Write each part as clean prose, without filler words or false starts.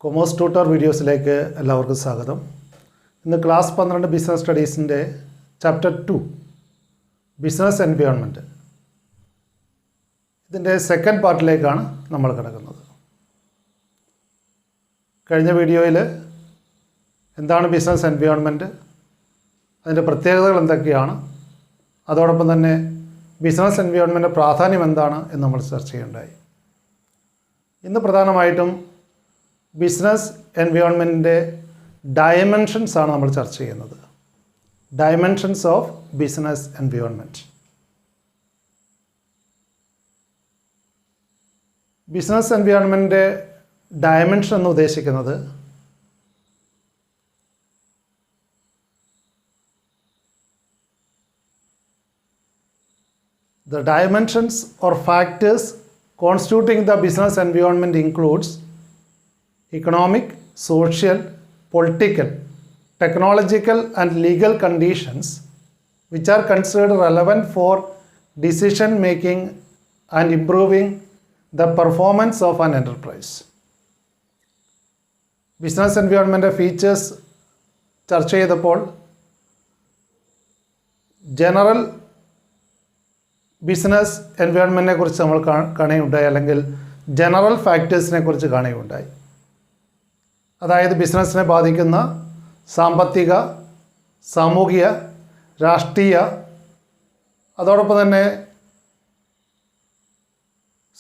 Commerce tutor വീഡിയോസിലേക്ക് എല്ലാവർക്കും സ്വാഗതം. ഇന്ന് ക്ലാസ് 12 ബിസിനസ് സ്റ്റഡീസിൻ്റെ ചാപ്റ്റർ 2 ബിസിനസ് എൻവയോൺമെൻറ്റ് ഇതിൻ്റെ സെക്കൻഡ് പാർട്ടിലേക്കാണ് നമ്മൾ കിടക്കുന്നത്. കഴിഞ്ഞ വീഡിയോയിൽ എന്താണ് ബിസിനസ് എൻവയോൺമെൻറ്റ്, അതിൻ്റെ പ്രത്യേകതകൾ എന്തൊക്കെയാണ്, അതോടൊപ്പം തന്നെ ബിസിനസ് എൻവയോൺമെൻറ്റ് പ്രാധാന്യം എന്താണ് എന്ന് നമ്മൾ ചർച്ച ചെയ്യുകയുണ്ടായി. ഇന്ന് പ്രധാനമായിട്ടും ബിസിനസ് എൻവയോൺമെൻറ്റിൻ്റെ ഡയമെൻഷൻസ് ആണ് നമ്മൾ ചർച്ച ചെയ്യുന്നത്. Dimensions of business environment. Business എൻവയോൺമെൻറ്റിൻ്റെ ഡയമെൻഷൻ എന്ന് ഉദ്ദേശിക്കുന്നത് the dimensions or factors constituting the business environment includes economic, social, political, technological and legal conditions which are considered relevant for decision making and improving the performance of an enterprise. Business environment features ചർച്ച ചെയ്തപ്പോൾ general business എൻവയോൺമെൻറ്റിനെ കുറിച്ച് നമ്മൾ കാണുകയുണ്ടായി, അല്ലെങ്കിൽ general ഫാക്ടേഴ്സിനെ കുറിച്ച് കാണുകയുണ്ടായി. അതായത് ബിസിനസ്സിനെ ബാധിക്കുന്ന സാമ്പത്തിക, സാമൂഹിക, രാഷ്ട്രീയ, അതോടൊപ്പം തന്നെ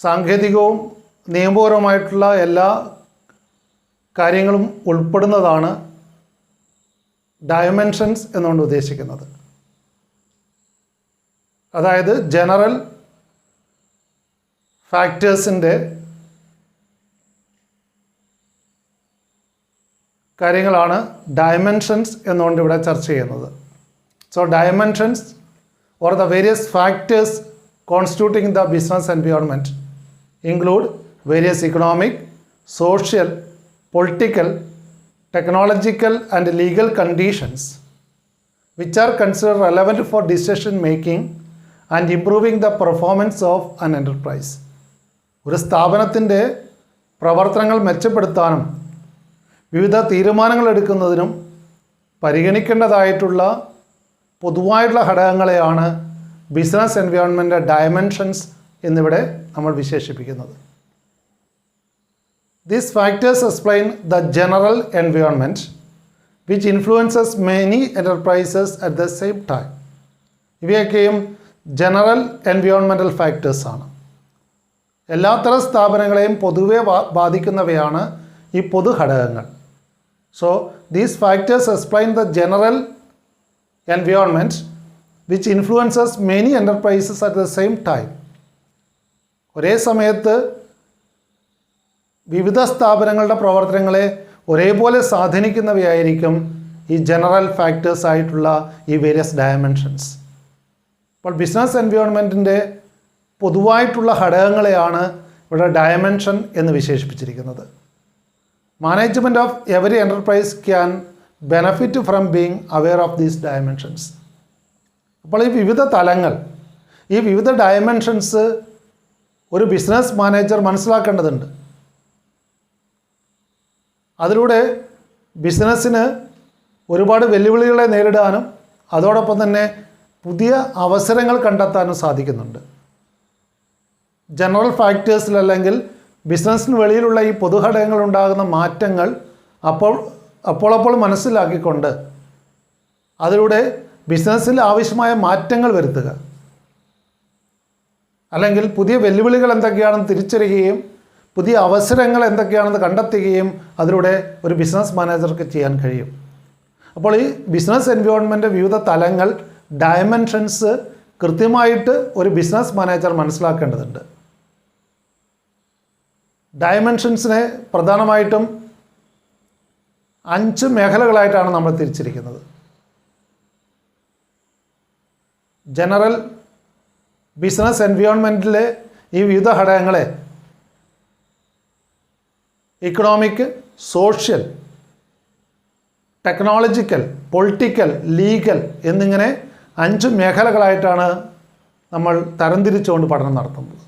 സാങ്കേതികവും നിയമപരവുമായിട്ടുള്ള എല്ലാ കാര്യങ്ങളും ഉൾപ്പെടുന്നതാണ് ഡയമെൻഷൻസ് എന്നുകൊണ്ട് ഉദ്ദേശിക്കുന്നത്. അതായത് ജനറൽ ഫാക്ടേഴ്സിൻ്റെ കാര്യങ്ങളാണ് ഡയമെൻഷൻസ് എന്നുകൊണ്ട് ഇവിടെ ചർച്ച ചെയ്യുന്നത്. So dimensions or the various factors constituting the business environment include various economic, social, political, technological and legal conditions which are considered relevant for decision making and improving the performance of an enterprise. ഒരു സ്ഥാപനത്തിൻ്റെ പ്രവർത്തനങ്ങൾ മെച്ചപ്പെടുത്താനും വിവിധ തീരുമാനങ്ങൾ എടുക്കുന്നതിനും പരിഗണിക്കേണ്ടതായിട്ടുള്ള പൊതുവായിട്ടുള്ള ഘടകങ്ങളെയാണ് business environment dimensions എന്നിവിടെ നമ്മൾ വിശേഷിപ്പിക്കുന്നത്. These factors explain the general environment which influences many enterprises at the same time. ഇവയൊക്കെയും ജനറൽ എൻവയോൺമെൻറ്റൽ ഫാക്ടേഴ്സ് ആണ്. എല്ലാത്തരം സ്ഥാപനങ്ങളെയും പൊതുവെ ബാധിക്കുന്നവയാണ് ഈ പൊതുഘടകങ്ങൾ. So these factors explain the general environment which influences many enterprises at the same time. ഒരേ സമയത്ത് വിവിധ സ്ഥാപനങ്ങളുടെ പ്രവർത്തനങ്ങളെ ഒരേപോലെ സ്വാധീനിക്കുന്നവയായിരിക്കും ഈ ജനറൽ ഫാക്ടേഴ്സ് ആയിട്ടുള്ള ഈ വേരിയസ് ഡയമെൻഷൻസ്. അപ്പോൾ ബിസിനസ് എൻവയോൺമെൻറ്റിൻ്റെ പൊതുവായിട്ടുള്ള ഘടകങ്ങളെയാണ് ഇവിടെ ഡയമെൻഷൻ എന്ന് വിശേഷിപ്പിച്ചിരിക്കുന്നത്. Management of every enterprise can benefit from being aware of these dimensions. അപ്പോൾ ഈ വിവിധ തലങ്ങൾ, ഈ വിവിധ ഡയമെൻഷൻസ് ഒരു ബിസിനസ് മാനേജർ മനസ്സിലാക്കേണ്ടതുണ്ട്. അതിലൂടെ ബിസിനസ്സിന് ഒരുപാട് വെല്ലുവിളികളെ നേരിടാനും അതോടൊപ്പം തന്നെ പുതിയ അവസരങ്ങൾ കണ്ടെത്താനും സാധിക്കുന്നുണ്ട്. ജനറൽ ഫാക്ടേഴ്സിൽ അല്ലെങ്കിൽ ബിസിനസ്സിന് വെളിയിലുള്ള ഈ പൊതുഘടകങ്ങൾ ഉണ്ടാകുന്ന മാറ്റങ്ങൾ അപ്പോൾ മനസ്സിലാക്കിക്കൊണ്ട് അതിലൂടെ ബിസിനസ്സിൽ ആവശ്യമായ മാറ്റങ്ങൾ വരുത്തുക, അല്ലെങ്കിൽ പുതിയ വെല്ലുവിളികൾ എന്തൊക്കെയാണെന്ന് തിരിച്ചറിയുകയും പുതിയ അവസരങ്ങൾ എന്തൊക്കെയാണെന്ന് കണ്ടെത്തുകയും അതിലൂടെ ഒരു ബിസിനസ് മാനേജർക്ക് ചെയ്യാൻ കഴിയും. അപ്പോൾ ഈ ബിസിനസ് എൻവയോൺമെൻറ്റ് വിവിധ തലങ്ങൾ, ഡയമെൻഷൻസ് കൃത്യമായിട്ട് ഒരു ബിസിനസ് മാനേജർ മനസ്സിലാക്കേണ്ടതുണ്ട്. ഡയമെൻഷൻസിനെ പ്രധാനമായിട്ടും 5 മേഖലകളായിട്ടാണ് നമ്മൾ തിരിച്ചിരിക്കുന്നത്. ജനറൽ ബിസിനസ് എൻവയോൺമെൻറ്റിലെ ഈ വിവിധ ഘടകങ്ങളെ economic, social, technological, political, legal എന്നിങ്ങനെ 5 മേഖലകളായിട്ടാണ് നമ്മൾ തരംതിരിച്ചുകൊണ്ട് പഠനം നടത്തുന്നത്.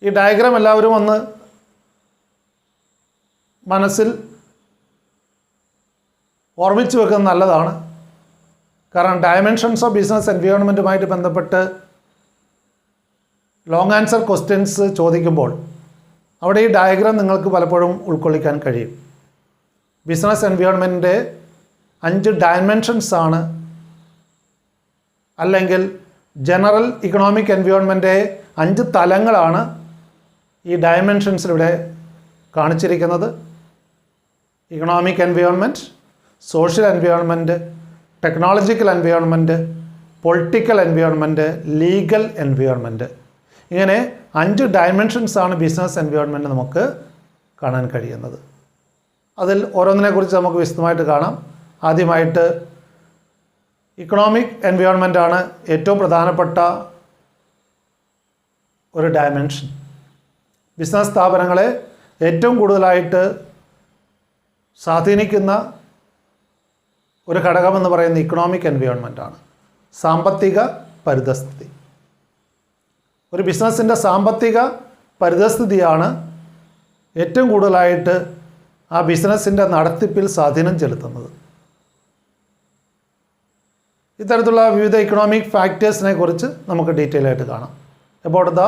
ഈ ഡയഗ്രാം എല്ലാവരും ഒന്ന് മനസ്സിൽ ഓർമ്മിച്ച് വെക്കുന്നത് നല്ലതാണ്. കാരണം ഡയമെൻഷൻസ് ഓഫ് ബിസിനസ് എൻവയോൺമെൻറ്റുമായിട്ട് ബന്ധപ്പെട്ട് ലോങ് ആൻസർ ക്വസ്റ്റ്യൻസ് ചോദിക്കുമ്പോൾ അവിടെ ഈ ഡയഗ്രാം നിങ്ങൾക്ക് പലപ്പോഴും ഉൾക്കൊള്ളിക്കാൻ കഴിയും. ബിസിനസ് എൻവയോൺമെൻറ്റിൻ്റെ 5 ഡയമെൻഷൻസ് ആണ്, അല്ലെങ്കിൽ ജനറൽ ഇക്കണോമിക് എൻവയോൺമെൻറ്റിൻ്റെ 5 തലങ്ങളാണ് ഈ ഡയമെൻഷൻസിലൂടെ കാണിച്ചിരിക്കുന്നത്. Economic environment, social environment, technological environment, political environment, legal environment. ഇങ്ങനെ 5 ഡയമെൻഷൻസാണ് ബിസിനസ് എൻവയോൺമെൻറ്റ് നമുക്ക് കാണാൻ കഴിയുന്നത്. അതിൽ ഓരോന്നിനെക്കുറിച്ച് നമുക്ക് വിശദമായിട്ട് കാണാം. ആദ്യമായിട്ട് ഇക്കണോമിക് എൻവയോൺമെൻറ്റാണ് ഏറ്റവും പ്രധാനപ്പെട്ട ഒരു ഡയമെൻഷൻ. ബിസിനസ് സ്ഥാപനങ്ങളെ ഏറ്റവും കൂടുതലായിട്ട് സ്വാധീനിക്കുന്ന ഒരു ഘടകമെന്ന് പറയുന്ന ഇക്കണോമിക് എൻവയോൺമെൻറ്റാണ്. സാമ്പത്തിക പരിതസ്ഥിതി. ഒരു ബിസിനസ്സിൻ്റെ സാമ്പത്തിക പരിതസ്ഥിതിയാണ് ഏറ്റവും കൂടുതലായിട്ട് ആ ബിസിനസ്സിൻ്റെ നടത്തിപ്പിൽ സ്വാധീനം ചെലുത്തുന്നത്. ഇത്തരത്തിലുള്ള വിവിധ ഇക്കണോമിക് ഫാക്ടേഴ്സിനെ കുറിച്ച് നമുക്ക് ഡീറ്റെയിൽ ആയിട്ട് കാണാം. About the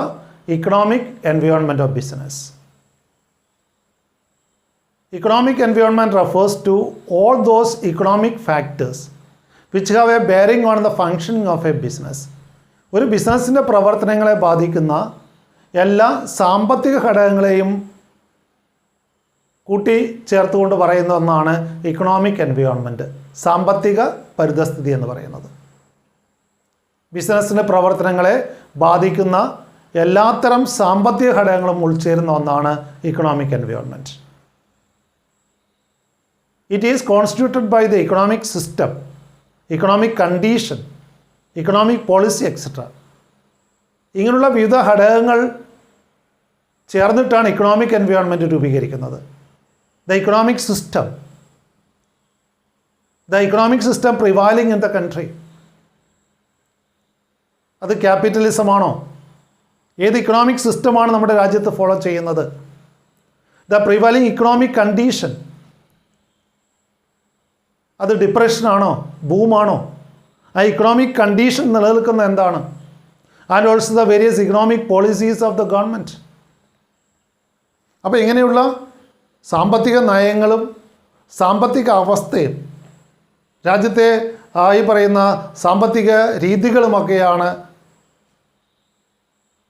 economic environment of business. Economic environment refers to all those economic factors which have a bearing on the functioning of a business. ഒരു ബിസിനസ്സിൻ്റെ പ്രവർത്തനങ്ങളെ ബാധിക്കുന്ന എല്ലാ സാമ്പത്തിക ഘടകങ്ങളെയും കൂട്ടി ചേർത്തുകൊണ്ട് പറയുന്ന ഒന്നാണ് ഇക്കണോമിക് എൻവയോൺമെൻറ്റ്, സാമ്പത്തിക പരിതസ്ഥിതി എന്ന് പറയുന്നത്. ബിസിനസ്സിൻ്റെ പ്രവർത്തനങ്ങളെ ബാധിക്കുന്ന എല്ലാത്തരം സാമ്പത്തിക ഘടകങ്ങളും ഉൾച്ചേരുന്ന ഒന്നാണ് economic environment. It is constituted by the economic system, economic condition, economic policy, etc. ഇങ്ങനെയുള്ള വിവിധ ഘടകങ്ങൾ ചേർന്നിട്ടാണ് ഇക്കണോമിക് എൻവയോൺമെൻറ്റ് രൂപീകരിക്കുന്നത്. The economic system prevailing in the country. അത് ക്യാപിറ്റലിസമാണോ? ഏത് ഇക്കണോമിക് സിസ്റ്റമാണ് നമ്മുടെ രാജ്യത്ത് ഫോളോ ചെയ്യുന്നത്? ദ പ്രിവൈലിംഗ് ഇക്കണോമിക് കണ്ടീഷൻ, അത് ഡിപ്രഷനാണോ, ബൂമാണോ? ആ ഇക്കണോമിക് കണ്ടീഷൻ നിലനിൽക്കുന്ന എന്താണ്? And also the various economic policies of the government. അപ്പോൾ ഇങ്ങനെയുള്ള സാമ്പത്തിക നയങ്ങളും സാമ്പത്തിക അവസ്ഥയും രാജ്യത്തെ ഈ പറയുന്ന സാമ്പത്തിക രീതികളുമൊക്കെയാണ്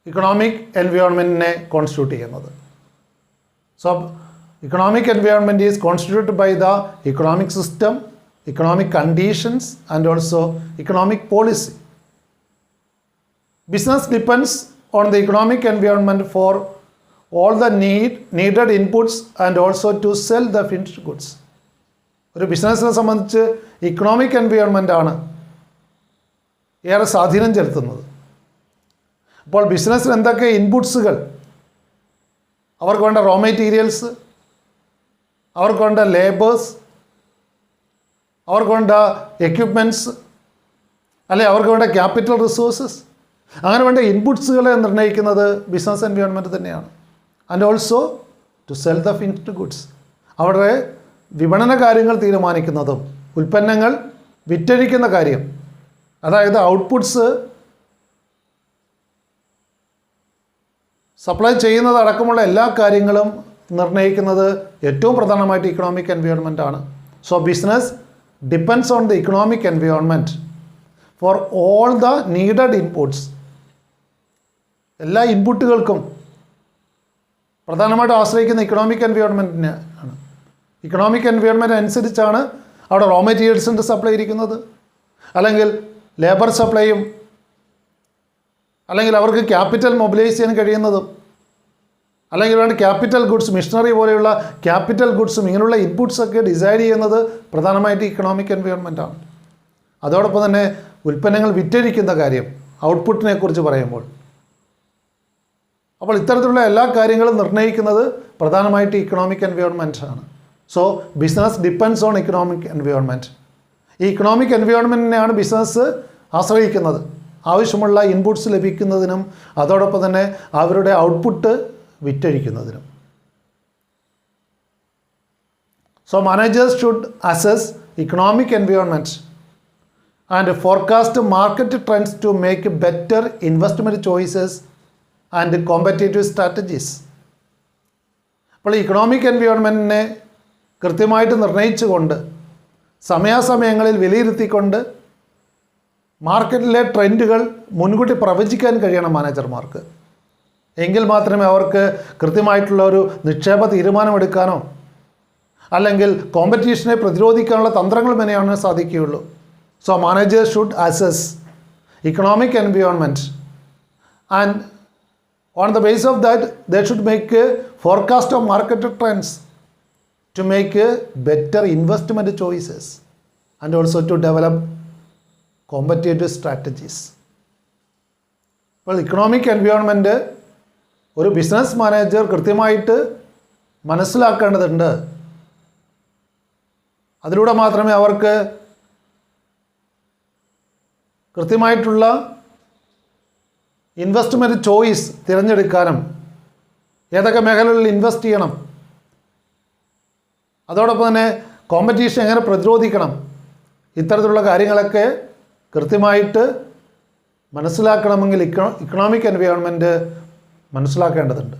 ഇക്കണോമിക് എൻവയോൺമെൻറ്റിനെ കോൺസ്റ്റിറ്റ്യൂട്ട് ചെയ്യുന്നത്. So economic environment is constituted by the economic system, economic conditions and also economic policy. Business depends on the economic environment for all the needed inputs and also to sell the finished goods. ഒരു ബിസിനസ്സിനെ സംബന്ധിച്ച് economic environment ആണ് ഏറെ സ്വാധീനം ചെലുത്തുന്നത്. അപ്പോൾ ബിസിനസ്സിന് എന്തൊക്കെ ഇൻപുട്സുകൾ, അവർക്ക് വേണ്ട റോ മെറ്റീരിയൽസ്, അവർക്ക് വേണ്ട ലേബേഴ്സ്, അവർക്ക് വേണ്ട എക്യുപ്മെൻറ്റ്സ്, അല്ലെ അവർക്ക് വേണ്ട ക്യാപിറ്റൽ റിസോഴ്സസ്, അങ്ങനെ വേണ്ട ഇൻപുട്സുകളെ നിർണ്ണയിക്കുന്നത് ബിസിനസ് എൻവയോൺമെൻറ്റ് തന്നെയാണ്. And also to sell the finished goods. അവരുടെ വിപണന കാര്യങ്ങൾ തീരുമാനിക്കുന്നതും ഉൽപ്പന്നങ്ങൾ വിറ്റഴിക്കുന്ന കാര്യം, അതായത് ഔട്ട്പുട്ട്സ് സപ്ലൈ ചെയ്യുന്നത് അടക്കമുള്ള എല്ലാ കാര്യങ്ങളും നിർണ്ണയിക്കുന്നത് ഏറ്റവും പ്രധാനമായിട്ട് ഇക്കണോമിക് എൻവയോൺമെൻ്റ് ആണ്. So business depends on the economic environment for all the needed inputs. എല്ലാ ഇൻപുട്ടുകൾക്കും പ്രധാനമായിട്ട് ആശ്രയിക്കുന്ന ഇക്കണോമിക് എൻവയോൺമെൻറ്റിനെ ആണ്. ഇക്കണോമിക് എൻവയോൺമെൻറ്റ് അനുസരിച്ചാണ് അവിടെ റോ മെറ്റീരിയൽസിൻ്റെ സപ്ലൈ ഇരിക്കുന്നത്, അല്ലെങ്കിൽ ലേബർ സപ്ലൈയും, അല്ലെങ്കിൽ അവർക്ക് ക്യാപിറ്റൽ മൊബിലൈസ് ചെയ്യാൻ കഴിയുന്നതും, അല്ലെങ്കിൽ വേണ്ട ക്യാപിറ്റൽ ഗുഡ്സ്, മിഷനറി പോലെയുള്ള ക്യാപിറ്റൽ ഗുഡ്സും, ഇങ്ങനെയുള്ള ഇൻപുട്സൊക്കെ ഡിസൈഡ് ചെയ്യുന്നത് പ്രധാനമായിട്ട് ഇക്കണോമിക് എൻവയോൺമെൻറ്റാണ്. അതോടൊപ്പം തന്നെ ഉൽപ്പന്നങ്ങൾ വിറ്റഴിക്കുന്ന കാര്യം, ഔട്ട്പുട്ടിനെ കുറിച്ച് പറയുമ്പോൾ, അപ്പോൾ ഇത്തരത്തിലുള്ള എല്ലാ കാര്യങ്ങളും നിർണ്ണയിക്കുന്നത് പ്രധാനമായിട്ട് ഇക്കണോമിക് എൻവയോൺമെൻറ്റാണ്. So business depends on economic environment. ഈ ഇക്കണോമിക് എൻവയോൺമെൻറ്റിനെയാണ് ബിസിനസ് ആശ്രയിക്കുന്നത് ആവശ്യമുള്ള ഇൻപുട്സ് ലഭിക്കുന്നതിനും അതോടൊപ്പം തന്നെ അവരുടെ ഔട്ട്പുട്ട് വിറ്റഴിക്കുന്നതിനും. So managers should assess economic environment and forecast market trends to make better investment choices and competitive strategies. അപ്പോൾ ഇക്കണോമിക് എൻവയോൺമെൻറ്റിനെ കൃത്യമായിട്ട് നിർണ്ണയിച്ചുകൊണ്ട് സമയാസമയങ്ങളിൽ വിലയിരുത്തിക്കൊണ്ട് മാർക്കറ്റിലെ ട്രെൻഡുകൾ മുൻകൂട്ടി പ്രവചിക്കാൻ കഴിയണം മാനേജർമാർക്ക്. എങ്കിൽ മാത്രമേ അവർക്ക് കൃത്യമായിട്ടുള്ള ഒരു നിക്ഷേപ തീരുമാനമെടുക്കാനോ അല്ലെങ്കിൽ കോമ്പറ്റീഷനെ പ്രതിരോധിക്കാനുള്ള തന്ത്രങ്ങൾ മെനയാനോ സാധിക്കുകയുള്ളൂ. So managers should assess economic environment and on the basis of that they should make a forecast of market trends to make better investment choices and also to develop competitive strategies. അപ്പോൾ economic environment ഒരു business manager കൃത്യമായിട്ട് മനസ്സിലാക്കേണ്ടതുണ്ട്. അതിലൂടെ മാത്രമേ അവർക്ക് കൃത്യമായിട്ടുള്ള investment choice തിരഞ്ഞെടുക്കാനും ഏതൊക്കെ മേഖലകളിൽ ഇൻവെസ്റ്റ് ചെയ്യണം, അതോടൊപ്പം തന്നെ കോമ്പറ്റീഷൻ എങ്ങനെ പ്രതിരോധിക്കണം, ഇത്തരത്തിലുള്ള കാര്യങ്ങളൊക്കെ കൃത്യമായിട്ട് മനസ്സിലാക്കണമെങ്കിൽ ഇക്കണോമിക് എൻവയോൺമെൻറ്റ് മനസ്സിലാക്കേണ്ടതുണ്ട്.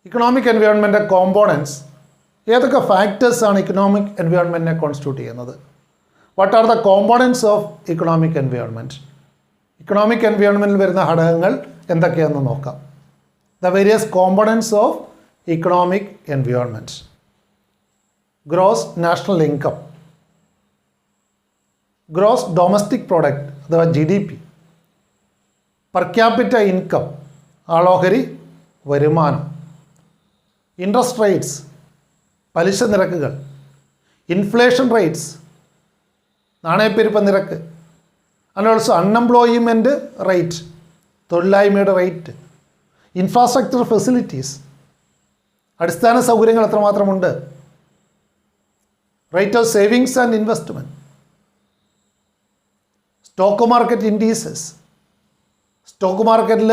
ഇക്കണോമിക് എൻവയോൺമെൻറ്റ് കോമ്പോണൻസ്, ഏതൊക്കെ ഫാക്ടേഴ്സാണ് ഇക്കണോമിക് എൻവയോൺമെൻറ്റിനെ കോൺസ്റ്റിറ്റ്യൂട്ട് ചെയ്യുന്നത്? What are the components of economic environment? Economic എൻവയോൺമെൻറ്റിൽ വരുന്ന ഘടകങ്ങൾ എന്തൊക്കെയാണെന്ന് നോക്കാം. The various components of economic environment. Gross national income, gross domestic product അഥവാ GDP, പെർ ക്യാപിറ്റ ഇൻകം ആളോഹരി വരുമാനം, ഇൻട്രസ്റ്റ് റേറ്റ്സ് പലിശ നിരക്കുകൾ, ഇൻഫ്ലേഷൻ റേറ്റ്സ് നാണയപ്പെരുപ്പ നിരക്ക്, ആൻഡ് ഓൾസോ അൺഎംപ്ലോയ്മെൻറ്റ് റേറ്റ് തൊഴിലില്ലായ്മയുടെ റേറ്റ്, ഇൻഫ്രാസ്ട്രക്ചർ ഫെസിലിറ്റീസ് അടിസ്ഥാന സൗകര്യങ്ങൾ എത്രമാത്രമുണ്ട്, rate of savings and investment, stock market indices stock മാർക്കറ്റിൽ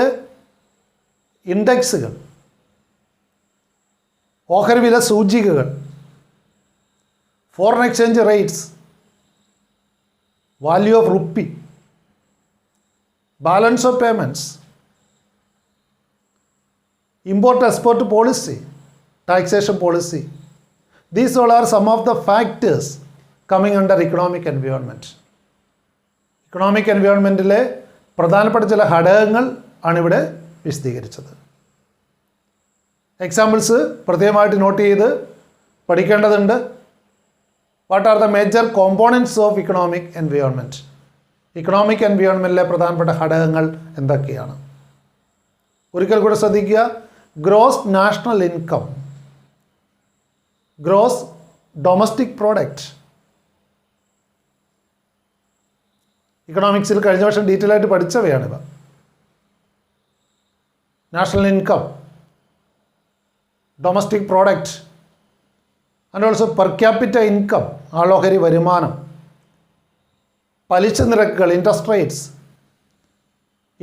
ഇൻഡെക്സുകൾ, ഓഹരി വില സൂചികകൾ, foreign exchange rates, value of rupee, balance of payments, import export policy, taxation policy. These all are some of the factors coming under economic environment. Economic എൻവയോൺമെൻറ്റിലെ പ്രധാനപ്പെട്ട ചില ഘടകങ്ങൾ ആണിവിടെ വിശദീകരിച്ചത്. Examples പ്രത്യേകമായിട്ട് നോട്ട് ചെയ്ത് പഠിക്കേണ്ടതുണ്ട്. What are the major components of economic environment? Economic എൻവയോൺമെൻറ്റിലെ പ്രധാനപ്പെട്ട ഘടകങ്ങൾ എന്തൊക്കെയാണ്? ഒരിക്കൽ കൂടെ ശ്രദ്ധിക്കുക. Gross national income, gross domestic product. ഇക്കണോമിക്സിൽ കഴിഞ്ഞ വർഷം ഡീറ്റെയിൽ ആയിട്ട് പഠിച്ചവയാണിവ. National income, domestic product and also per capita income ആളോഹരി വരുമാനം, പലിശ നിരക്കുകൾ ഇൻട്രസ്റ്റ് റേറ്റ്സ്,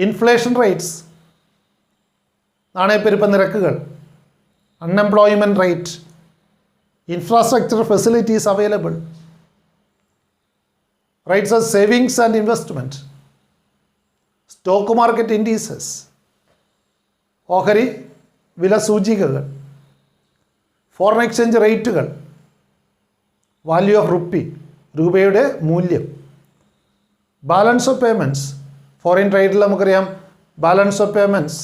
ഇൻഫ്ലേഷൻ റേറ്റ്സ് നാണയപ്പെരുപ്പ നിരക്കുകൾ, unemployment rate, infrastructure facilities available, rates of savings and investment, stock market indices ഓഹരി വില സൂചികകൾ, foreign exchange റേറ്റുകൾ, value of rupee രൂപയുടെ മൂല്യം, ബാലൻസ് ഓഫ് പേയ്മെൻറ്റ്സ്. ഫോറിൻ ട്രേഡിൽ നമുക്കറിയാം balance of payments,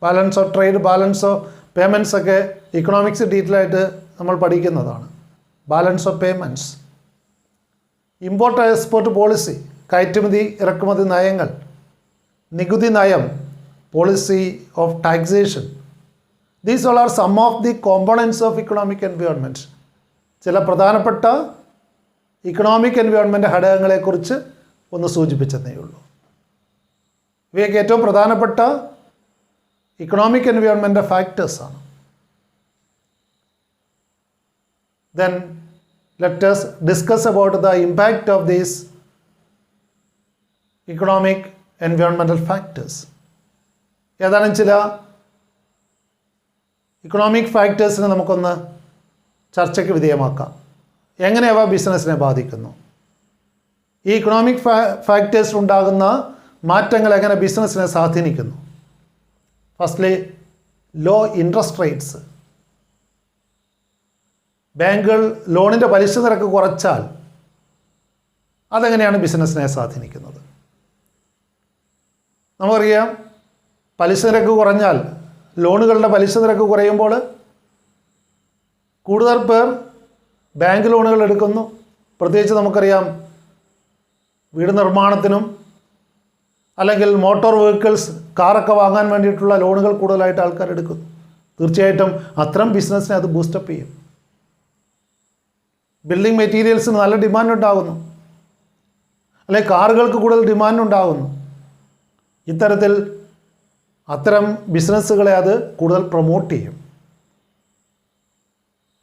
balance of trade, balance of payments ഒക്കെ economics detail ആയിട്ട് നമ്മൾ പഠിക്കുന്നതാണ്. Balance of payments, import export policy കയറ്റുമതി ഇറക്കുമതി നയങ്ങൾ, നികുതി നയം, policy of taxation. These all are some of the components of economic environment. ചില പ്രധാനപ്പെട്ട ഇക്കണോമിക് എൻവയോൺമെൻറ്റ് ഘടകങ്ങളെക്കുറിച്ച് ഒന്ന് സൂചിപ്പിച്ചതേ ഉള്ളൂ. ഇവയൊക്കെ ഏറ്റവും പ്രധാനപ്പെട്ട ഇക്കണോമിക് എൻവയോൺമെൻറ്റ് ഫാക്ടേഴ്സാണ്. Then let us discuss about the impact of these economic environmental factors. ഏതാനും ചില ഇക്കണോമിക് ഫാക്ടേഴ്സിനെ നമുക്കൊന്ന് ചർച്ചയ്ക്ക് വിധേയമാക്കാം. എങ്ങനെ അവ ബിസിനസ്സിനെ ബാധിക്കുന്നു, ഈ ഇക്കണോമിക് ഫാക്ടേഴ്സ് ഉണ്ടാകുന്ന മാറ്റങ്ങൾ എങ്ങനെ ബിസിനസ്സിനെ സ്വാധീനിക്കുന്നു. Firstly, low interest rates. ബാങ്കുകൾ ലോണിൻ്റെ പലിശ നിരക്ക് കുറച്ചാൽ അതെങ്ങനെയാണ് ബിസിനസ്സിനെ സ്വാധീനിക്കുന്നത്. നമുക്കറിയാം, പലിശ നിരക്ക് കുറഞ്ഞാൽ, ലോണുകളുടെ പലിശ നിരക്ക് കുറയുമ്പോൾ കൂടുതൽ പേർ ബാങ്ക് ലോണുകൾ എടുക്കുന്നു. പ്രത്യേകിച്ച് നമുക്കറിയാം, വീട് നിർമ്മാണത്തിനും അല്ലെങ്കിൽ മോട്ടോർ വെഹിക്കിൾസ്, കാറൊക്കെ വാങ്ങാൻ വേണ്ടിയിട്ടുള്ള ലോണുകൾ കൂടുതലായിട്ട് ആൾക്കാർ എടുക്കുന്നു. തീർച്ചയായിട്ടും അത്തരം ബിസിനസ്സിനെ അത് ബൂസ്റ്റപ്പ് ചെയ്യും. ബിൽഡിംഗ് മെറ്റീരിയൽസിന് നല്ല ഡിമാൻഡ് ഉണ്ടാകുന്നു, അല്ലെങ്കിൽ കാറുകൾക്ക് കൂടുതൽ ഡിമാൻഡ് ഉണ്ടാകുന്നു. ഇത്തരത്തിൽ അത്തരം ബിസിനസ്സുകളെ അത് കൂടുതൽ പ്രൊമോട്ട് ചെയ്യും.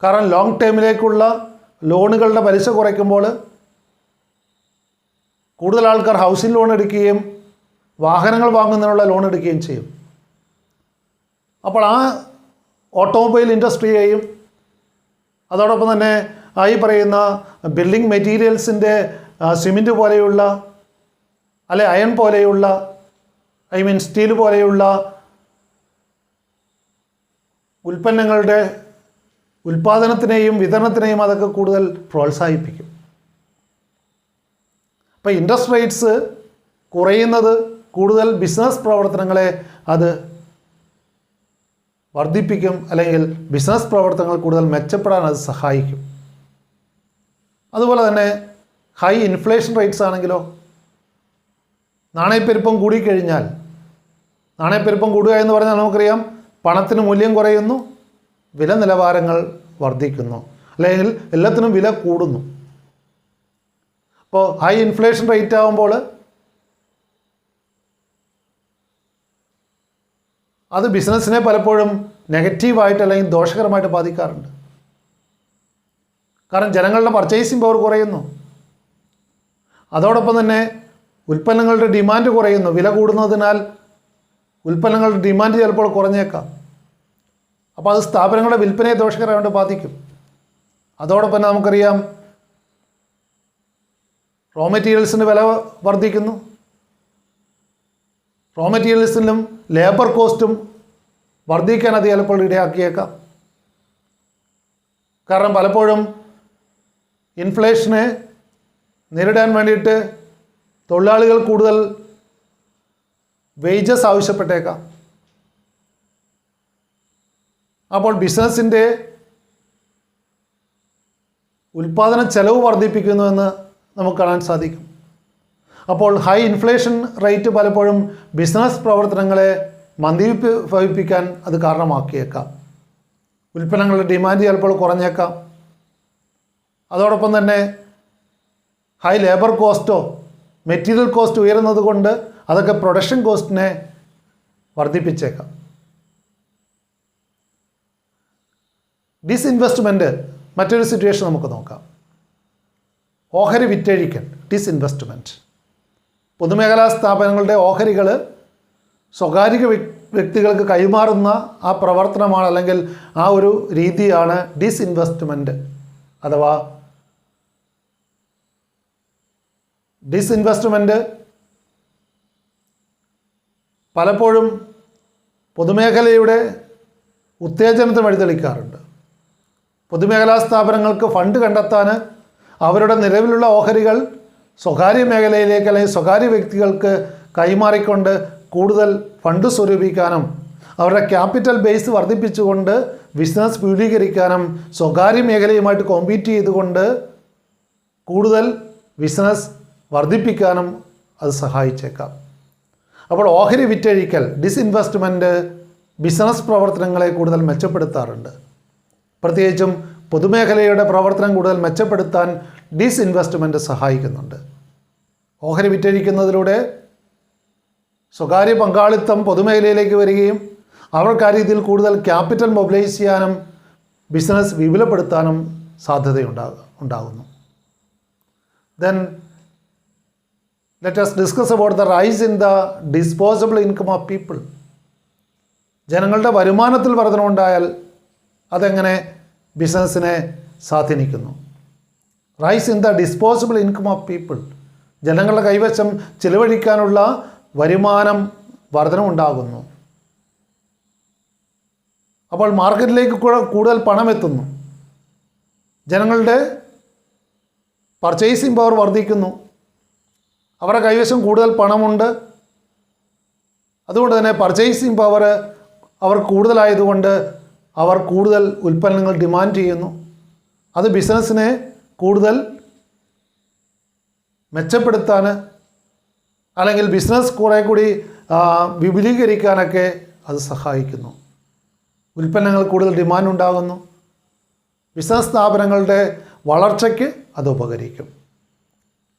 കാരണം ലോങ് ടൈമിലേക്കുള്ള ലോണുകളുടെ പലിശ കുറയ്ക്കുമ്പോൾ കൂടുതൽ ആൾക്കാർ ഹൗസിംഗ് ലോൺ എടുക്കുകയും വാഹനങ്ങൾ വാങ്ങുന്നതിനുള്ള ലോൺ എടുക്കുകയും ചെയ്യും. അപ്പോൾ ആ ഓട്ടോമൊബൈൽ ഇൻഡസ്ട്രിയെയും അതോടൊപ്പം തന്നെ ഈ പറയുന്ന ബിൽഡിംഗ് മെറ്റീരിയൽസിൻ്റെ സിമെൻറ്റ് പോലെയുള്ള അല്ലെ അയൺ പോലെയുള്ള സ്റ്റീൽ പോലെയുള്ള ഉൽപ്പന്നങ്ങളുടെ ഉൽപ്പാദനത്തിനെയും വിതരണത്തിനെയും അതൊക്കെ കൂടുതൽ പ്രോത്സാഹിപ്പിക്കും. അപ്പോൾ ഇൻട്രസ്റ്റ് റേറ്റ്സ് കുറയുന്നത് കൂടുതൽ ബിസിനസ് പ്രവർത്തനങ്ങളെ അത് വർദ്ധിപ്പിക്കും, അല്ലെങ്കിൽ ബിസിനസ് പ്രവർത്തനങ്ങൾ കൂടുതൽ മെച്ചപ്പെടാൻ അത് സഹായിക്കും. അതുപോലെ തന്നെ ഹൈ ഇൻഫ്ലേഷൻ റേറ്റ്സ് ആണെങ്കിലോ, നാണയപ്പെരുപ്പം കൂടിക്കഴിഞ്ഞാൽ, നാണയപ്പെരുപ്പം കൂടുക എന്ന് പറഞ്ഞാൽ നമുക്കറിയാം പണത്തിന് മൂല്യം കുറയുന്നു, വില നിലവാരങ്ങൾ വർദ്ധിക്കുന്നു, അല്ലെങ്കിൽ എല്ലാത്തിനും വില കൂടുന്നു. അപ്പോൾ ഹൈ ഇൻഫ്ലേഷൻ റേറ്റ് ആകുമ്പോൾ അത് ബിസിനസ്സിനെ പലപ്പോഴും നെഗറ്റീവായിട്ട് അല്ലെങ്കിൽ ദോഷകരമായിട്ട് ബാധിക്കാറുണ്ട്. കാരണം ജനങ്ങളുടെ പർച്ചേസിംഗ് പവർ കുറയുന്നു, അതോടൊപ്പം തന്നെ ഉൽപ്പന്നങ്ങളുടെ ഡിമാൻഡ് കുറയുന്നു. വില കൂടുന്നതിനാൽ ഉൽപ്പന്നങ്ങളുടെ ഡിമാൻഡ് ചിലപ്പോൾ കുറഞ്ഞേക്കാം. അപ്പോൾ അത് സ്ഥാപനങ്ങളുടെ വിൽപ്പനയെ ദോഷകരമായിട്ട് ബാധിക്കും. അതോടൊപ്പം തന്നെ നമുക്കറിയാം റോ മെറ്റീരിയൽസിൻ്റെ വില വർദ്ധിക്കുന്നു. റോ മെറ്റീരിയൽസിലും ലേബർ കോസ്റ്റും വർദ്ധിക്കാൻ അത് ചിലപ്പോൾ ഇടയാക്കിയേക്കാം. കാരണം പലപ്പോഴും ഇൻഫ്ലേഷനെ നേരിടാൻ വേണ്ടിയിട്ട് തൊഴിലാളികൾ കൂടുതൽ വേജസ് ആവശ്യപ്പെട്ടേക്കാം. അപ്പോൾ ബിസിനസ്സിൻ്റെ ഉൽപ്പാദന ചെലവ് വർദ്ധിപ്പിക്കുന്നുവെന്ന് നമുക്ക് കാണാൻ സാധിക്കും. അപ്പോൾ ഹൈ ഇൻഫ്ലേഷൻ റേറ്റ് പലപ്പോഴും ബിസിനസ് പ്രവർത്തനങ്ങളെ മന്ദീഭവിപ്പിക്കാൻ അത് കാരണമാക്കിയേക്കാം. ഉൽപ്പന്നങ്ങളുടെ ഡിമാൻഡ് ചിലപ്പോൾ കുറഞ്ഞേക്കാം. അതോടൊപ്പം തന്നെ ഹൈ ലേബർ കോസ്റ്റോ മെറ്റീരിയൽ കോസ്റ്റ് ഉയരുന്നത് കൊണ്ട് അതൊക്കെ പ്രൊഡക്ഷൻ കോസ്റ്റിനെ വർദ്ധിപ്പിച്ചേക്കാം. ഡിസ്ഇൻവെസ്റ്റ്മെൻറ്റ് മറ്റൊരു സിറ്റുവേഷൻ നമുക്ക് നോക്കാം. ഓഹരി വിറ്റഴിക്കൽ, ഡിസ്ഇൻവെസ്റ്റ്മെൻറ്റ്. പൊതുമേഖലാ സ്ഥാപനങ്ങളുടെ ഓഹരികൾ സ്വകാര്യ വ്യക്തികൾക്ക് കൈമാറുന്ന ആ പ്രവർത്തനമാണ്, അല്ലെങ്കിൽ ആ ഒരു രീതിയാണ് ഡിസ്ഇൻവെസ്റ്റ്മെൻറ്റ്. അഥവാ ഡിസ്ഇൻവെസ്റ്റ്മെൻറ്റ് പലപ്പോഴും പൊതുമേഖലയുടെ ഉത്തേജനത്തിന് വഴിതെളിക്കാറുണ്ട്. പൊതുമേഖലാ സ്ഥാപനങ്ങൾക്ക് ഫണ്ട് കണ്ടെത്താൻ അവരുടെ നിലവിലുള്ള ഓഹരികൾ സ്വകാര്യ മേഖലയിലേക്ക് അല്ലെങ്കിൽ സ്വകാര്യ വ്യക്തികൾക്ക് കൈമാറിക്കൊണ്ട് കൂടുതൽ ഫണ്ട് സ്വരൂപിക്കാനും അവരുടെ ക്യാപിറ്റൽ ബേസ് വർദ്ധിപ്പിച്ചുകൊണ്ട് ബിസിനസ് വിപുലീകരിക്കാനും സ്വകാര്യ മേഖലയുമായിട്ട് കോമ്പീറ്റ് ചെയ്തുകൊണ്ട് കൂടുതൽ ബിസിനസ് വർദ്ധിപ്പിക്കാനും അത് സഹായിച്ചേക്കാം. അപ്പോൾ ഓഹരി വിറ്റഴിക്കൽ, ഡിസ്ഇൻവെസ്റ്റ്മെൻറ്റ് ബിസിനസ് പ്രവർത്തനങ്ങളെ കൂടുതൽ മെച്ചപ്പെടുത്താറുണ്ട്. പ്രത്യേകിച്ചും പൊതുമേഖലയുടെ പ്രവർത്തനം കൂടുതൽ മെച്ചപ്പെടുത്താൻ ഡിസ്ഇൻവെസ്റ്റ്മെൻറ്റ് സഹായിക്കുന്നുണ്ട്. ഓഹരി വിറ്റഴിക്കുന്നതിലൂടെ സ്വകാര്യ പങ്കാളിത്തം പൊതുമേഖലയിലേക്ക് വരികയും അവർക്ക് ആ രീതിയിൽ കൂടുതൽ ക്യാപിറ്റൽ മൊബിലൈസ് ചെയ്യാനും business വിപുലപ്പെടുത്താനും സാധ്യതയുണ്ടാകുന്നു. Then let us discuss about the rise in the disposable income of people. ജനങ്ങളുടെ വരുമാനത്തിൽ വർധനമുണ്ടായാൽ അതെങ്ങനെ ബിസിനസ്സിനെ സ്വാധീനിക്കുന്നു. Rice in the disposable income of people, ജനങ്ങളുടെ കൈവശം ചിലവഴിക്കാനുള്ള വരുമാനം വർധനമുണ്ടാകുന്നു. അപ്പോൾ മാർക്കറ്റിലേക്ക് കൂടുതൽ പണം എത്തുന്നു, ജനങ്ങളുടെ പർച്ചേസിംഗ് പവർ വർദ്ധിക്കുന്നു, അവരുടെ കൈവശം കൂടുതൽ പണമുണ്ട്. അതുകൊണ്ട് തന്നെ പർച്ചേസിംഗ് പവർ അവർ കൂടുതലായതുകൊണ്ട് അവർ കൂടുതൽ ഉൽപ്പന്നങ്ങൾ ഡിമാൻഡ് ചെയ്യുന്നു. അത് ബിസിനസ്സിനെ കൂടുതൽ മെച്ചപ്പെടുത്താൻ അല്ലെങ്കിൽ ബിസിനസ് കുറേ കൂടി വിപുലീകരിക്കാനൊക്കെ അത് സഹായിക്കുന്നു. ഉൽപ്പന്നങ്ങൾ കൂടുതൽ ഡിമാൻഡ് ഉണ്ടാകുന്നു, ബിസിനസ് സ്ഥാപനങ്ങളുടെ വളർച്ചയ്ക്ക് അത് ഉപകരിക്കും.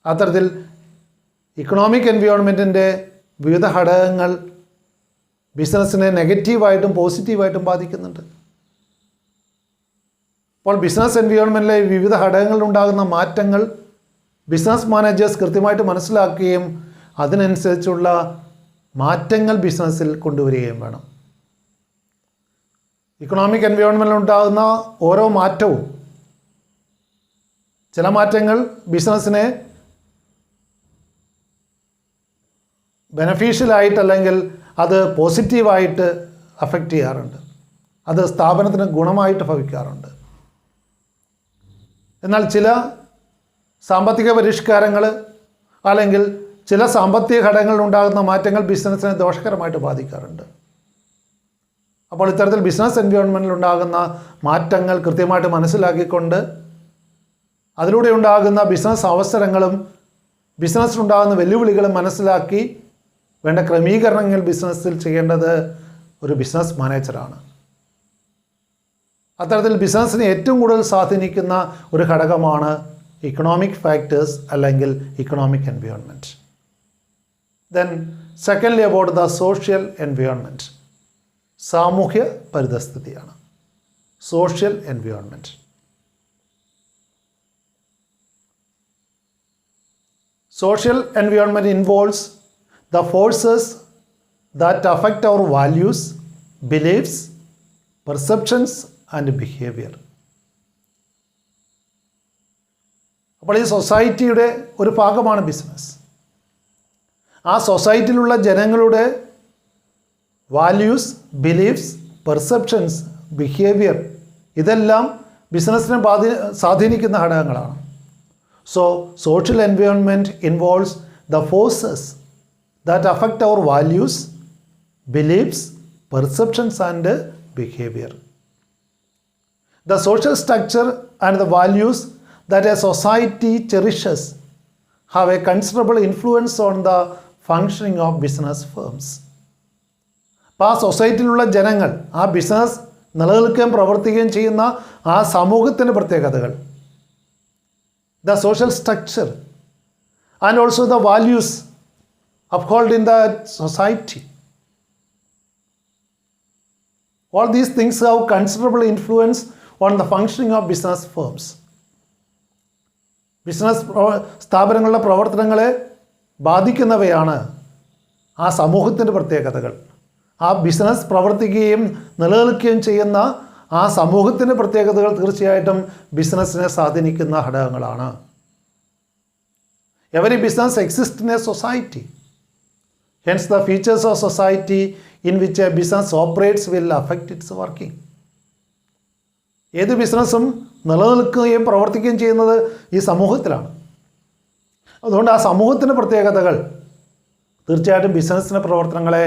അത്തരത്തിൽ ഇക്കണോമിക് എൻവയോൺമെൻറ്റിൻ്റെ വിവിധ ഘടകങ്ങൾ ബിസിനസ്സിനെ നെഗറ്റീവായിട്ടും പോസിറ്റീവായിട്ടും ബാധിക്കുന്നുണ്ട്. അപ്പോൾ ബിസിനസ് എൻവയോൺമെൻറ്റിലെ വിവിധ ഘടകങ്ങളിലുണ്ടാകുന്ന മാറ്റങ്ങൾ ബിസിനസ് മാനേജേഴ്സ് കൃത്യമായിട്ട് മനസ്സിലാക്കുകയും അതിനനുസരിച്ചുള്ള മാറ്റങ്ങൾ ബിസിനസ്സിൽ കൊണ്ടുവരികയും വേണം. ഇക്കണോമിക് എൻവയോൺമെൻറ്റിൽ ഉണ്ടാകുന്ന ഓരോ മാറ്റവും, ചില മാറ്റങ്ങൾ ബിസിനസ്സിനെ ബെനഫീഷ്യലായിട്ട് അല്ലെങ്കിൽ അത് പോസിറ്റീവായിട്ട് അഫക്റ്റ് ചെയ്യാറുണ്ട്, അത് സ്ഥാപനത്തിന് ഗുണമായിട്ട് ഭവിക്കാറുണ്ട്. എന്നാൽ ചില സാമ്പത്തിക പരിഷ്കാരങ്ങൾ അല്ലെങ്കിൽ ചില സാമ്പത്തിക ഘടകങ്ങളിലുണ്ടാകുന്ന മാറ്റങ്ങൾ ബിസിനസ്സിനെ ദോഷകരമായിട്ട് ബാധിക്കാറുണ്ട്. അപ്പോൾ ഇത്തരത്തിൽ ബിസിനസ് എൻവയോൺമെൻറ്റിൽ ഉണ്ടാകുന്ന മാറ്റങ്ങൾ കൃത്യമായിട്ട് മനസ്സിലാക്കിക്കൊണ്ട് അതിലൂടെ ഉണ്ടാകുന്ന ബിസിനസ് അവസരങ്ങളും ബിസിനസ്സിലുണ്ടാകുന്ന വെല്ലുവിളികളും മനസ്സിലാക്കി വേണ്ട ക്രമീകരണങ്ങൾ ബിസിനസ്സിൽ ചെയ്യേണ്ടത് ഒരു ബിസിനസ് മാനേജറാണ്. അത്തരത്തിൽ ബിസിനസ്സിനെ ഏറ്റവും കൂടുതൽ സ്വാധീനിക്കുന്ന ഒരു ഘടകമാണ് ഇക്കണോമിക് ഫാക്ടേഴ്സ് അല്ലെങ്കിൽ economic environment. Then secondly about the social environment, സാമൂഹ്യ പരിതസ്ഥിതിയാണ് social environment. Social environment involves the forces that affect our values, beliefs, perceptions and behavior. അപ്പോൾ ഈ സൊസൈറ്റിയുടെ ഒരു ഭാഗമാണ് ബിസിനസ്. ആ സൊസൈറ്റിയിലുള്ള ജനങ്ങളുടെ വാല്യൂസ്, ബിലീഫ്സ്, പെർസെപ്ഷൻസ്, ബിഹേവിയർ ഇതെല്ലാം ബിസിനസ്സിനെ സ്വാധീനിക്കുന്ന ഘടകങ്ങളാണ്. So, social environment involves the forces that affect our values, beliefs, perceptions and behavior. The social structure and the values that a society cherishes have a considerable influence on the functioning of business firms. അപ്പോൾ ആ സൊസൈറ്റിയിലുള്ള ജനങ്ങൾ, ആ business നിലനിൽക്കുകയും പ്രവർത്തിക്കുകയും ചെയ്യുന്ന ആ സമൂഹത്തിൻ്റെ പ്രത്യേകതകൾ, the social structure and also the values upheld in the society, all these things have considerable influence on the functioning of business firms. Business സ്ഥാപനങ്ങളുടെ പ്രവർത്തനങ്ങളെ ബാധിക്കുന്നവയാണ് ആ സമൂഹത്തിൻ്റെ പ്രത്യേകതകൾ. ആ ബിസിനസ് പ്രവർത്തിക്കുകയും നിലനിൽക്കുകയും ചെയ്യുന്ന ആ സമൂഹത്തിൻ്റെ പ്രത്യേകതകൾ തീർച്ചയായിട്ടും ബിസിനസ്സിനെ സ്വാധീനിക്കുന്ന ഘടകങ്ങളാണ്. Every business exist in A society, hence the features of society in which A business operates will affect it's working. ഏത് ബിസിനസ്സും നിലനിൽക്കുകയും പ്രവർത്തിക്കുകയും ചെയ്യുന്നത് ഈ സമൂഹത്തിലാണ്. അതുകൊണ്ട് ആ സമൂഹത്തിൻ്റെ പ്രത്യേകതകൾ തീർച്ചയായിട്ടും ബിസിനസ്സിൻ്റെ പ്രവർത്തനങ്ങളെ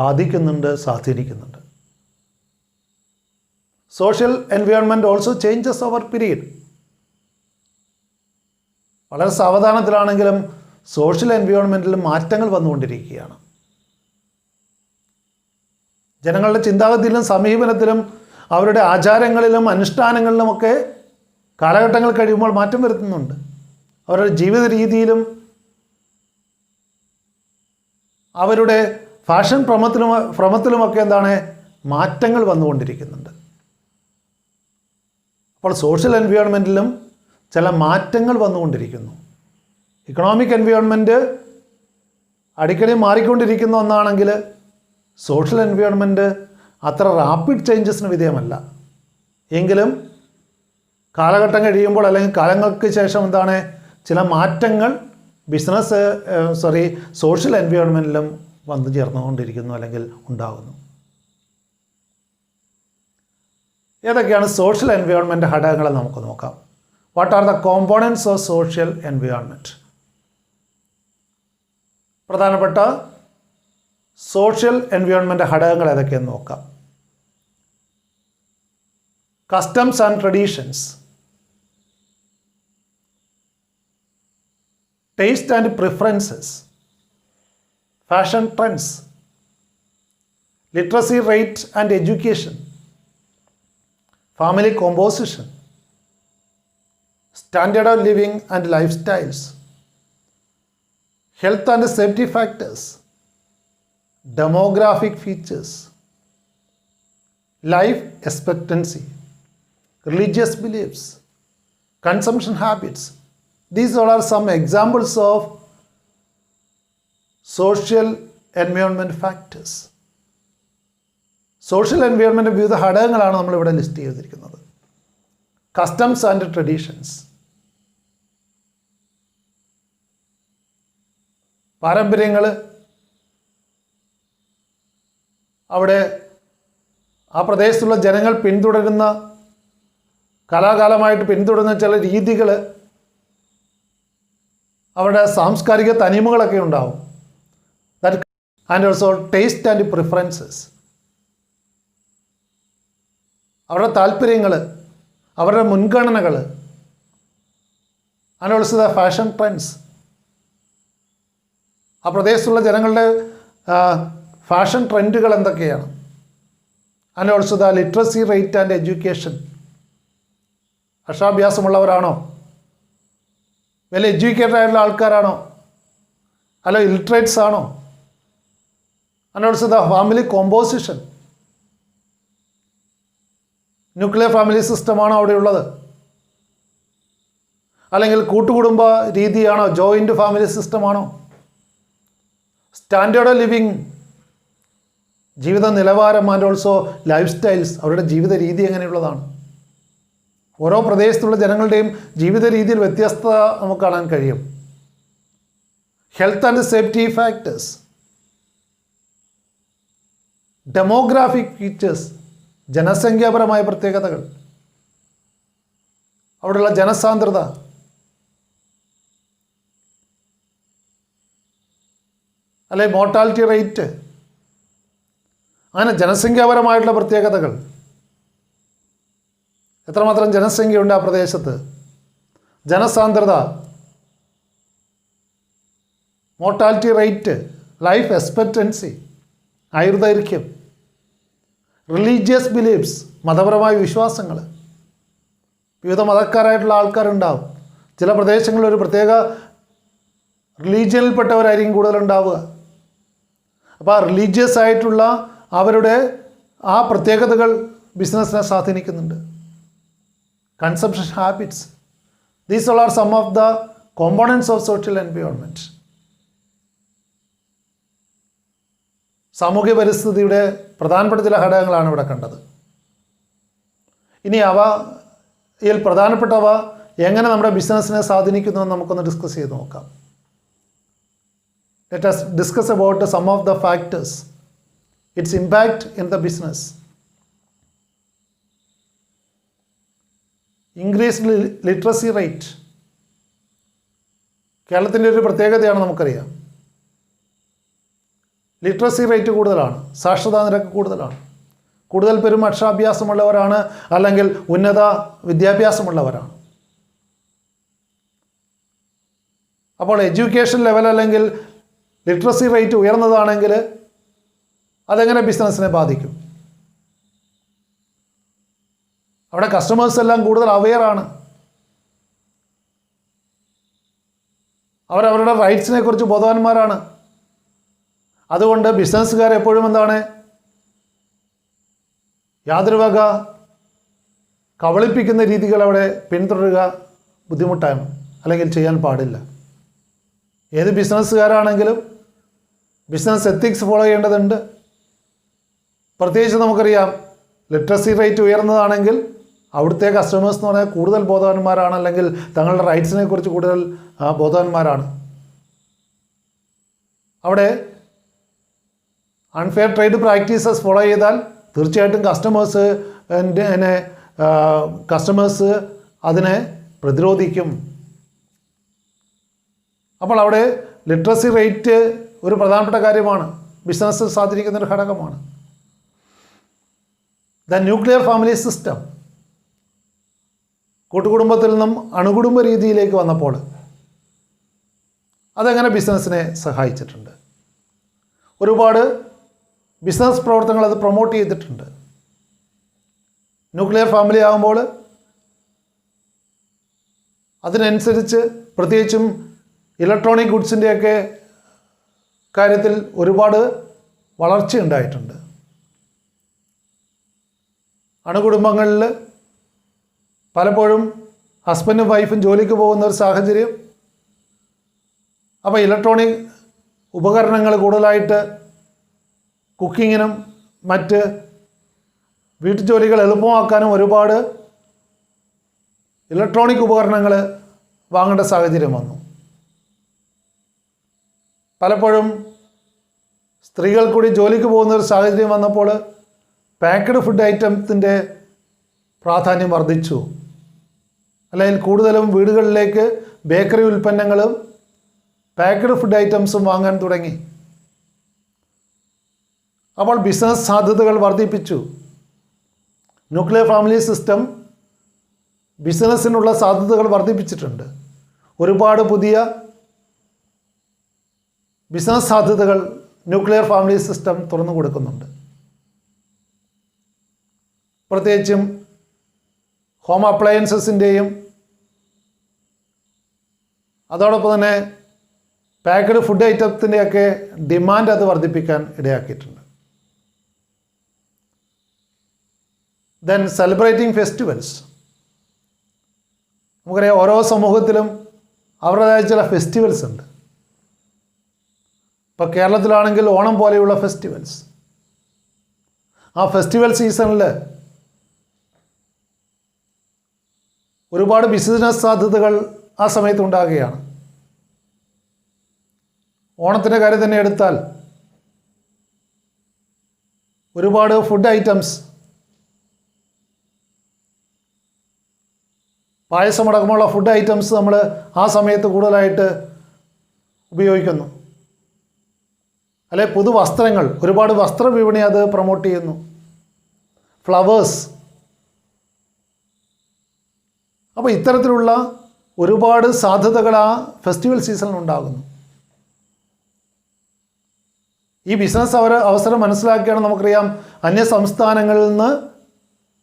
ബാധിക്കുന്നുണ്ട്, സ്വാധീനിക്കുന്നുണ്ട്. Social environment also changes over period. വളരെ സാവധാനത്തിലാണെങ്കിലും സോഷ്യൽ എൻവയോൺമെൻറ്റിൽ മാറ്റങ്ങൾ വന്നുകൊണ്ടിരിക്കുകയാണ്. ജനങ്ങളുടെ ചിന്താഗതിയിലും സമീപനത്തിലും അവരുടെ ആചാരങ്ങളിലും അനുഷ്ഠാനങ്ങളിലുമൊക്കെ കാലഘട്ടങ്ങൾ കഴിയുമ്പോൾ മാറ്റം വരുത്തുന്നുണ്ട്. അവരുടെ ജീവിത രീതിയിലും അവരുടെ ഫാഷൻ ഭ്രമത്തിലുമൊക്കെ എന്താണ് മാറ്റങ്ങൾ വന്നുകൊണ്ടിരിക്കുന്നുണ്ട്. അപ്പോൾ സോഷ്യൽ എൻവയോൺമെൻറ്റിലും ചില മാറ്റങ്ങൾ വന്നുകൊണ്ടിരിക്കുന്നു. ഇക്കണോമിക് എൻവയോൺമെൻറ്റ് അടിക്കടി മാറിക്കൊണ്ടിരിക്കുന്ന ഒന്നാണെങ്കിൽ സോഷ്യൽ എൻവയോൺമെൻറ്റ് അത്ര റാപ്പിഡ് ചേഞ്ചസിന് വിധേയമല്ല. എങ്കിലും കാലഘട്ടം കഴിയുമ്പോൾ അല്ലെങ്കിൽ കാലങ്ങൾക്ക് ശേഷം എന്താണ് ചില മാറ്റങ്ങൾ സോഷ്യൽ എൻവയോൺമെൻറ്റിലും വന്നു ചേർന്നുകൊണ്ടിരിക്കുന്നു അല്ലെങ്കിൽ ഉണ്ടാകുന്നു. ഏതൊക്കെയാണ് സോഷ്യൽ എൻവയോൺമെൻറ്റ് ഘടകങ്ങൾ നമുക്ക് നോക്കാം. What are the components of social environment? പ്രധാനപ്പെട്ട സോഷ്യൽ എൻവയോൺമെൻറ്റ് ഘടകങ്ങൾ ഏതൊക്കെയെന്ന് നോക്കാം. Customs and traditions, taste and preferences, fashion trends, literacy rate and education, family composition, standard of living and lifestyles, health and safety factors, demographic features, life expectancy, religious beliefs, consumption habits. These all are some examples of social environment factors. Social environment വിവിധ ഘടകങ്ങളാണ് നമ്മളിവിടെ list ചെയ്തിരിക്കുന്നത്. Customs and traditions, പാരമ്പര്യങ്ങൾ, അവിടെ ആ പ്രദേശത്തുള്ള ജനങ്ങൾ പിന്തുടരുന്ന കാലാകാലമായിട്ട് പിന്തുടരുന്ന ചില രീതികൾ, അവരുടെ സാംസ്കാരിക തനിമകളൊക്കെ ഉണ്ടാവും. That and also taste and preferences, അവരുടെ താല്പര്യങ്ങൾ, അവരുടെ മുൻഗണനകൾ. And also the fashion trends, ആ പ്രദേശത്തുള്ള ജനങ്ങളുടെ ഫാഷൻ ട്രെൻഡുകൾ എന്തൊക്കെയാണ്. And also the literacy rate and education, അക്ഷരാഭ്യാസമുള്ളവരാണോ, വെൽ എഡ്യൂക്കേറ്റഡ് ആയിട്ടുള്ള ആൾക്കാരാണോ, അല്ല ഇലിറ്ററേറ്റ്സ് ആണോ. And also the family composition, nuclear family സിസ്റ്റമാണോ അവിടെയുള്ളത്, അല്ലെങ്കിൽ കൂട്ടുകുടുംബ രീതിയാണോ, ജോയിൻ്റ് ഫാമിലി സിസ്റ്റമാണോ. സ്റ്റാൻഡേർഡ് ഓഫ് ലിവിങ്, ജീവിത നിലവാരം. ആൻഡ് ഓൾസോ ലൈഫ് സ്റ്റൈൽസ്, അവരുടെ ജീവിത രീതി എങ്ങനെയുള്ളതാണ്. ഓരോ പ്രദേശത്തുള്ള ജനങ്ങളുടെയും ജീവിത രീതിയിൽ വ്യത്യസ്തത നമുക്ക് കാണാൻ കഴിയും. Health and safety factors, demographic features, ജനസംഖ്യാപരമായ പ്രത്യേകതകൾ, അവിടെയുള്ള ജനസാന്ദ്രത, അല്ലെ മോർട്ടാലിറ്റി റേറ്റ്, അങ്ങനെ ജനസംഖ്യാപരമായിട്ടുള്ള പ്രത്യേകതകൾ. എത്രമാത്രം ജനസംഖ്യയുണ്ട് ആ പ്രദേശത്ത്, ജനസാന്ദ്രത, മോർട്ടാലിറ്റി റേറ്റ്, ലൈഫ് എക്സ്പെക്റ്റൻസി, ആയുർദൈർഘ്യം, റിലീജിയസ് ബിലീഫ്സ്, മതപരമായ വിശ്വാസങ്ങൾ. വിവിധ മതക്കാരായിട്ടുള്ള ആൾക്കാരുണ്ടാവും. ചില പ്രദേശങ്ങളിൽ ഒരു പ്രത്യേക റിലീജിയനിൽപ്പെട്ടവരായിരിക്കും കൂടുതലുണ്ടാവുക. അപ്പോൾ ആ റിലീജിയസ് ആയിട്ടുള്ള അവരുടെ ആ പ്രത്യേകതകൾ ബിസിനസ്സിനെ സ്വാധീനിക്കുന്നുണ്ട്. Consumption habits, these all are some of the components of social environment. സാമൂഹ്യ പരിസ്ഥിതിയുടെ പ്രധാനപ്പെട്ട ചില ഘടകങ്ങളാണ് ഇവിടെ കണ്ടത്. ഇനി അവയിൽ പ്രധാനപ്പെട്ടവ എങ്ങനെ നമ്മുടെ ബിസിനസ്സിനെ സ്വാധീനിക്കുന്നു എന്ന് നമുക്കൊന്ന് ഡിസ്കസ് ചെയ്ത് നോക്കാം. Let us discuss about some of the factors, its impact in the business. Increased literacy rate, കേരളത്തിൻ്റെ ഒരു പ്രത്യേകതയാണ് നമുക്കറിയാം. ലിറ്ററസി റേറ്റ് കൂടുതലാണ്, സാക്ഷരതാ നിരക്ക് കൂടുതലാണ്. കൂടുതൽ പേരും അക്ഷരാഭ്യാസമുള്ളവരാണ് അല്ലെങ്കിൽ ഉന്നത വിദ്യാഭ്യാസമുള്ളവരാണ്. അപ്പോൾ എഡ്യൂക്കേഷൻ ലെവൽ അല്ലെങ്കിൽ ലിറ്ററസി റേറ്റ് ഉയർന്നതാണെങ്കിൽ അതെങ്ങനെ ബിസിനസ്സിനെ ബാധിക്കും? അവിടെ കസ്റ്റമേഴ്സ് എല്ലാം കൂടുതൽ അവെയറാണ്. അവരവരുടെ റൈറ്റ്സിനെ കുറിച്ച് ബോധവാന്മാരാണ്. അതുകൊണ്ട് ബിസിനസ്സുകാർ എപ്പോഴും എന്താണ്, യാതൊരു വക കബളിപ്പിക്കുന്ന രീതികൾ അവിടെ പിന്തുടരുക ബുദ്ധിമുട്ടാണ്, അല്ലെങ്കിൽ ചെയ്യാൻ പാടില്ല. ഏത് ബിസിനസ്സുകാരാണെങ്കിലും ബിസിനസ് എത്തിക്സ് ഫോളോ ചെയ്യേണ്ടതുണ്ട്. പ്രത്യേകിച്ച് നമുക്കറിയാം ലിറ്ററസി റേറ്റ് ഉയർന്നതാണെങ്കിൽ അവിടുത്തെ കസ്റ്റമേഴ്സ് എന്ന് പറഞ്ഞാൽ കൂടുതൽ ബോധവാന്മാരാണ്, അല്ലെങ്കിൽ തങ്ങളുടെ റൈറ്റ്സിനെ കുറിച്ച് കൂടുതൽ ബോധവാന്മാരാണ്. അവിടെ അൺഫെയർ ട്രേഡ് പ്രാക്ടീസസ് ഫോളോ ചെയ്താൽ തീർച്ചയായിട്ടും കസ്റ്റമേഴ്സ് അതിനെ പ്രതിരോധിക്കും. അപ്പോൾ അവിടെ ലിറ്ററസി റേറ്റ് ഒരു പ്രധാനപ്പെട്ട കാര്യമാണ്, ബിസിനസ്സിൽ സ്വാധീനിക്കുന്ന ഒരു ഘടകമാണ്. ദ ന്യൂക്ലിയർ ഫാമിലി സിസ്റ്റം, കൂട്ടുകുടുംബത്തിൽ നിന്നും അണുകുടുംബ രീതിയിലേക്ക് വന്നപ്പോൾ അതെങ്ങനെ ബിസിനസ്സിനെ സഹായിച്ചിട്ടുണ്ട്. ഒരുപാട് ബിസിനസ് പ്രവർത്തനങ്ങൾ അത് പ്രൊമോട്ട് ചെയ്തിട്ടുണ്ട്. ന്യൂക്ലിയർ ഫാമിലി ആകുമ്പോൾ അതിനനുസരിച്ച് പ്രത്യേകിച്ചും ഇലക്ട്രോണിക് ഗുഡ്സിൻ്റെയൊക്കെ കാര്യത്തിൽ ഒരുപാട് വളർച്ചയുണ്ടായിട്ടുണ്ട്. അണുകുടുംബങ്ങളിൽ പലപ്പോഴും ഹസ്ബൻഡും വൈഫും ജോലിക്ക് പോകുന്ന ഒരു സാഹചര്യം. അപ്പോൾ ഇലക്ട്രോണിക് ഉപകരണങ്ങൾ കൂടുതലായിട്ട് കുക്കിങ്ങിനും മറ്റ് വീട്ടുജോലികൾ എളുപ്പമാക്കാനും ഒരുപാട് ഇലക്ട്രോണിക് ഉപകരണങ്ങൾ വാങ്ങേണ്ട സാഹചര്യം വന്നു. പലപ്പോഴും സ്ത്രീകൾ കൂടി ജോലിക്ക് പോകുന്ന ഒരു സാഹചര്യം വന്നപ്പോൾ പാക്ക്ഡ് ഫുഡ് ഐറ്റംസിൻ്റെ പ്രാധാന്യം വർദ്ധിച്ചു. അല്ലെങ്കിൽ കൂടുതലും വീടുകളിലേക്ക് ബേക്കറി ഉൽപ്പന്നങ്ങളും പാക്ക്ഡ് ഫുഡ് ഐറ്റംസും വാങ്ങാൻ തുടങ്ങി. അപ്പോൾ ബിസിനസ് സാധ്യതകൾ വർദ്ധിപ്പിച്ചു. ന്യൂക്ലിയർ ഫാമിലി സിസ്റ്റം ബിസിനസ്സിനുള്ള സാധ്യതകൾ വർദ്ധിപ്പിച്ചിട്ടുണ്ട്. ഒരുപാട് പുതിയ ബിസിനസ് സാധ്യതകൾ ന്യൂക്ലിയർ ഫാമിലി സിസ്റ്റം തുറന്നു കൊടുക്കുന്നുണ്ട്. പ്രത്യേകിച്ചും ഹോം അപ്ലയൻസസിൻ്റെയും അതോടൊപ്പം തന്നെ പാക്ക്ഡ് ഫുഡ് ഐറ്റത്തിൻ്റെയൊക്കെ ഡിമാൻഡ് അത് വർദ്ധിപ്പിക്കാൻ ഇടയാക്കിയിട്ടുണ്ട്. Then celebrating festivals. നമുക്കറിയാം ഓരോ സമൂഹത്തിലും അവരുടേതായ ചില ഫെസ്റ്റിവൽസ് ഉണ്ട്. ഇപ്പോൾ കേരളത്തിലാണെങ്കിൽ ഓണം പോലെയുള്ള ഫെസ്റ്റിവൽസ്, ആ ഫെസ്റ്റിവൽ സീസണിൽ ഒരുപാട് ബിസിനസ് സാധ്യതകൾ ആ സമയത്ത് ഉണ്ടാകുകയാണ്. ഓണത്തിൻ്റെ കാര്യം തന്നെ എടുത്താൽ ഒരുപാട് ഫുഡ് ഐറ്റംസ്, പായസമടക്കമുള്ള ഫുഡ് ഐറ്റംസ് നമ്മൾ ആ സമയത്ത് കൂടുതലായിട്ട് ഉപയോഗിക്കുന്നു. അല്ലെ പുതുവസ്ത്രങ്ങൾ, ഒരുപാട് വസ്ത്രവിപണി അത് പ്രൊമോട്ട് ചെയ്യുന്നു. ഫ്ലവേഴ്സ്. അപ്പോൾ ഇത്തരത്തിലുള്ള ഒരുപാട് സാധ്യതകൾ ആ ഫെസ്റ്റിവൽ സീസണിൽ ഉണ്ടാകുന്നു. ഈ ബിസിനസ് അവസരം മനസ്സിലാക്കിയാണ് നമുക്കറിയാം അന്യ സംസ്ഥാനങ്ങളിൽ നിന്ന്